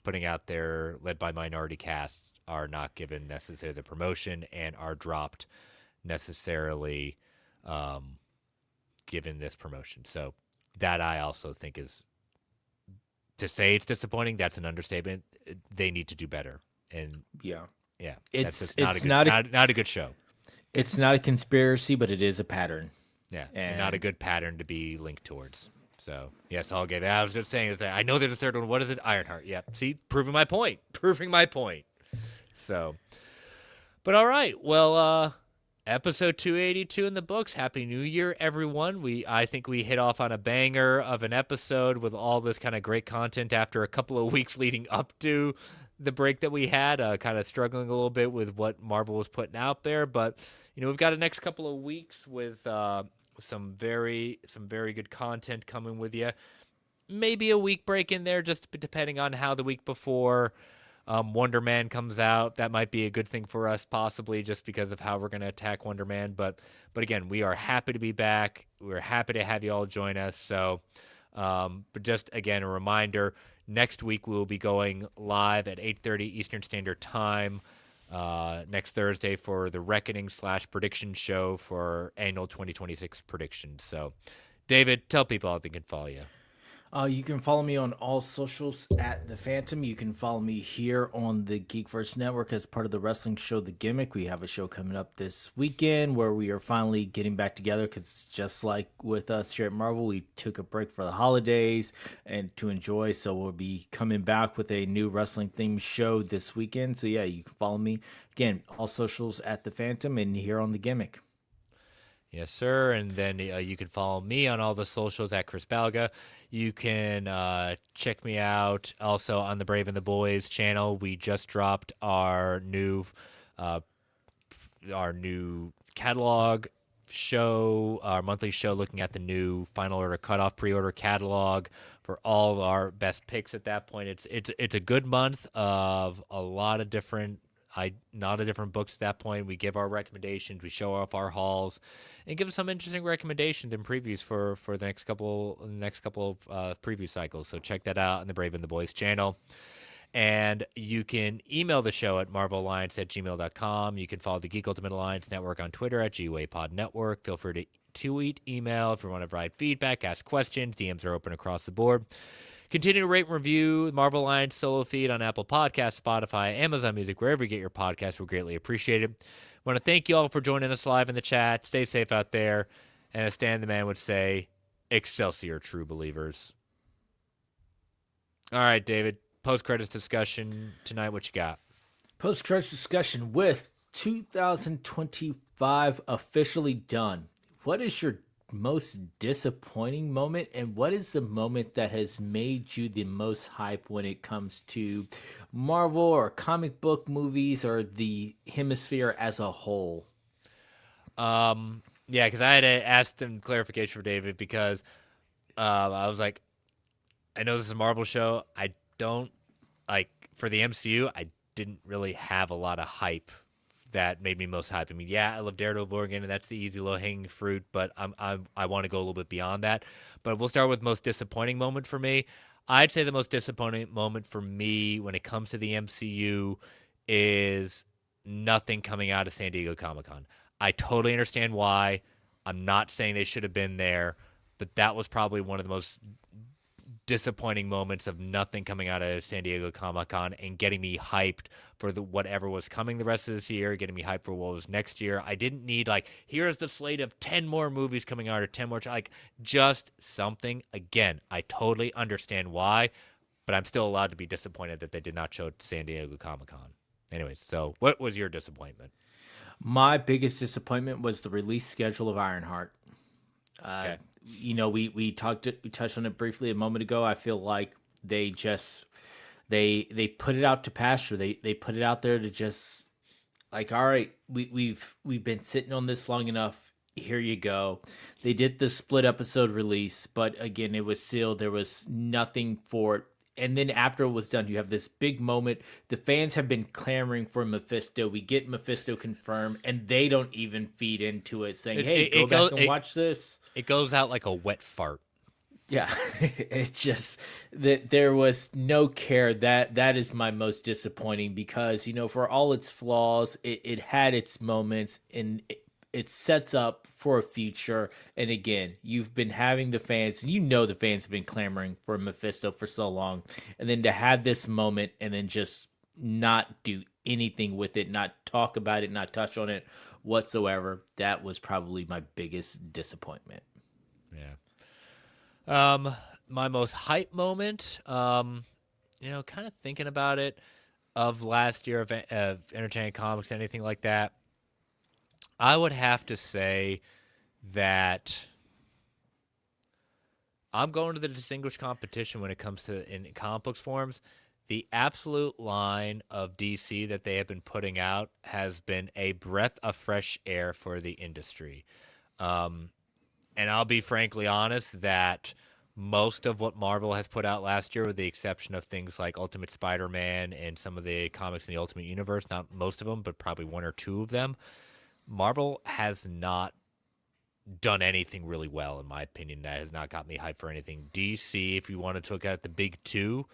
putting out there, led by minority casts, are not given necessarily the promotion and are dropped necessarily given this promotion. So that I also think is, to say it's disappointing, that's an understatement. They need to do better. And yeah, it's not a good show. It's not a conspiracy, but it is a pattern. Yeah, and not a good pattern to be linked towards. So, yes, I'll get it. I was just saying, I know there's a third one. What is it? Ironheart. Yep. See, proving my point. So, but all right. Well, episode 282 in the books. Happy New Year, everyone. I think we hit off on a banger of an episode with all this kind of great content after a couple of weeks leading up to the break that we had, kind of struggling a little bit with what Marvel was putting out there. But, we've got a next couple of weeks with some very good content coming with you. Maybe a week break in there, just depending on how the week before Wonder Man comes out. That might be a good thing for us, possibly, just because of how we're going to attack Wonder Man. But again, we are happy to be back. We're happy to have you all join us. So, but just again, a reminder, next week we will be going live at 8:30 Eastern Standard Time next Thursday for the Reckoning / prediction show for annual 2026 predictions. So, David, tell people how they can follow you. You can follow me on all socials at The Phantom. You can follow me here on the GeekVerse Network as part of the wrestling show The Gimmick. We have a show coming up this weekend where we are finally getting back together, because just like with us here at Marvel, we took a break for the holidays and to enjoy. So we'll be coming back with a new wrestling themed show this weekend. So yeah, you can follow me again, all socials at The Phantom and here on The Gimmick. Yes, sir. And then you can follow me on all the socials at Chris Balga. You can check me out also on the Brave and the Boys channel. We just dropped our new catalog show, our monthly show, looking at the new Final Order Cutoff pre-order catalog for all of our best picks at that point. It's a good month of a lot of different books at that point. We give our recommendations, we show off our hauls, and give some interesting recommendations and previews for the next couple of preview cycles. So check that out on the Brave and the Boys channel. And you can email the show at marvelalliance@gmail.com. You can follow the Geek Ultimate Alliance Network on Twitter at GWayPodNetwork. Feel free to tweet, email if you want to provide feedback, ask questions. DMs are open across the board. Continue to rate and review Marvel Alliance solo feed on Apple Podcasts, Spotify, Amazon Music, wherever you get your podcasts. We're greatly appreciated. I want to thank you all for joining us live in the chat. Stay safe out there. And as Stan the Man would say, Excelsior, true believers. All right, David, post-credits discussion tonight. What you got? Post-credits discussion with 2025 officially done. What is your most disappointing moment, and what is the moment that has made you the most hype when it comes to Marvel or comic book movies or the hemisphere as a whole? Yeah, because I had to ask them clarification for David because I was like, I know this is a Marvel show. I don't like for the MCU. I didn't really have a lot of hype that made me most hype. I mean, yeah, I love Daredevil again, and that's the easy low hanging fruit. But I want to go a little bit beyond that. But we'll start with most disappointing moment for me. I'd say the most disappointing moment for me when it comes to the MCU is nothing coming out of San Diego Comic Con. I totally understand why. I'm not saying they should have been there, but that was probably one of the most disappointing moments of nothing coming out of San Diego Comic Con and getting me hyped for the whatever was coming the rest of this year, getting me hyped for what was next year. I didn't need like here's the slate of 10 more movies coming out or 10 more like just something. Again, I totally understand why, but I'm still allowed to be disappointed that they did not show San Diego Comic Con. Anyways, so what was your disappointment? My biggest disappointment was the release schedule of Ironheart. Uh, Okay. we touched on it briefly a moment ago. I feel like they just they put it out to pasture. They put it out there to just like, all right, we've been sitting on this long enough. Here you go. They did the split episode release, but again, it was still there was nothing for it. And then after it was done, you have this big moment. The fans have been clamoring for Mephisto. We get Mephisto confirmed, and they don't even feed into it, saying, It "Hey, it, go it back goes and watch this." it goes out like a wet fart. Yeah, it's just that there was no care. That is my most disappointing because for all its flaws, it had its moments and it sets up for a future. And again, you've been having the fans, and the fans have been clamoring for Mephisto for so long, and then to have this moment and then just not do anything with it, not talk about it, not touch on it whatsoever. That was probably my biggest disappointment. Yeah. My most hype moment, kind of thinking about it of last year of entertaining comics, anything like that. I would have to say that I'm going to the distinguished competition when it comes to in comic books forms. The absolute line of DC that they have been putting out has been a breath of fresh air for the industry. Um, and I'll be frankly honest that most of what Marvel has put out last year, with the exception of things like Ultimate Spider-Man and some of the comics in the Ultimate Universe, not most of them, but probably one or two of them, Marvel has not done anything really well, in my opinion. That has not got me hyped for anything. DC, if you wanted to look at the big two,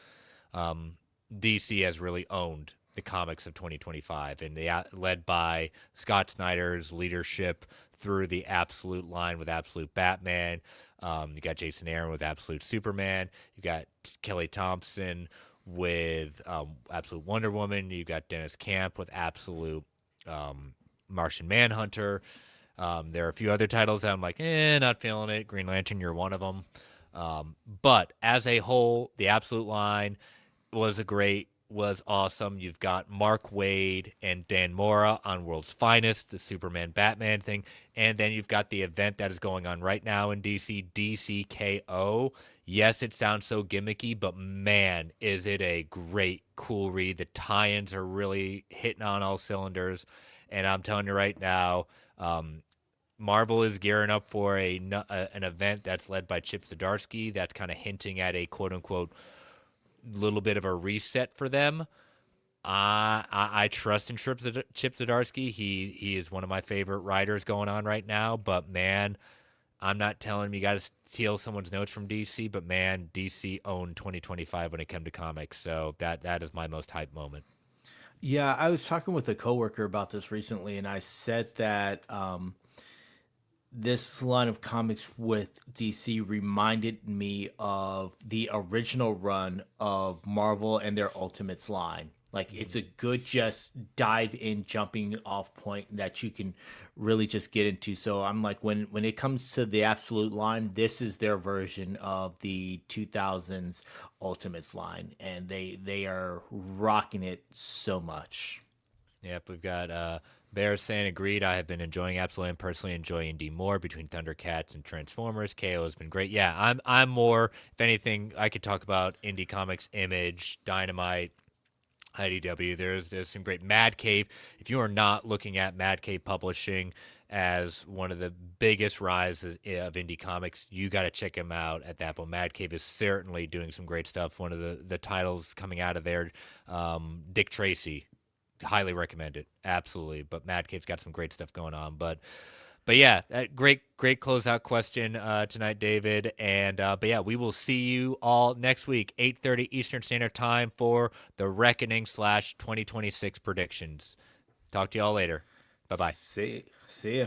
um, DC has really owned the comics of 2025, and they led by Scott Snyder's leadership through the Absolute line with Absolute Batman. You got Jason Aaron with Absolute Superman. You got Kelly Thompson with Absolute Wonder Woman. You got Dennis Camp with Absolute Martian Manhunter. There are a few other titles that I'm like, not feeling it. Green Lantern, you're one of them. But as a whole, the Absolute line was awesome. You've got Mark Waid and Dan Mora on World's Finest, the Superman Batman thing, and then you've got the event that is going on right now in DC, DCKO. Yes, it sounds so gimmicky, but man, is it a great, cool read. The tie-ins are really hitting on all cylinders, and I'm telling you right now, Marvel is gearing up for an event that's led by Chip Zdarsky that's kind of hinting at a quote-unquote little bit of a reset for them. I trust in Chip Zdarsky. He is one of my favorite writers going on right now. But man, I'm not telling him you got to steal someone's notes from DC. But man, DC owned 2025 when it came to comics. So that is my most hype moment. Yeah, I was talking with a coworker about this recently, and I said that this line of comics with DC reminded me of the original run of Marvel and their Ultimates line. Like it's a good just dive in jumping off point that you can really just get into. So I'm like when it comes to the Absolute line, this is their version of the 2000s Ultimates line, and they are rocking it so much. Yep, we've got Bear saying agreed. I have been enjoying absolutely and personally enjoy Indy more between Thundercats and Transformers. KO has been great. Yeah, I'm more. If anything, I could talk about Indie Comics, Image, Dynamite, IDW. There's some great Mad Cave. If you are not looking at Mad Cave Publishing as one of the biggest rises of indie comics, you got to check him out at that point. Mad Cave is certainly doing some great stuff. One of the titles coming out of there, Dick Tracy, highly recommend it, absolutely. But Mad Cave's got some great stuff going on. But yeah, great closeout question tonight, David. And but yeah, we will see you all next week, 8:30 Eastern Standard Time for the Reckoning / 2026 predictions. Talk to you all later. Bye bye. See ya.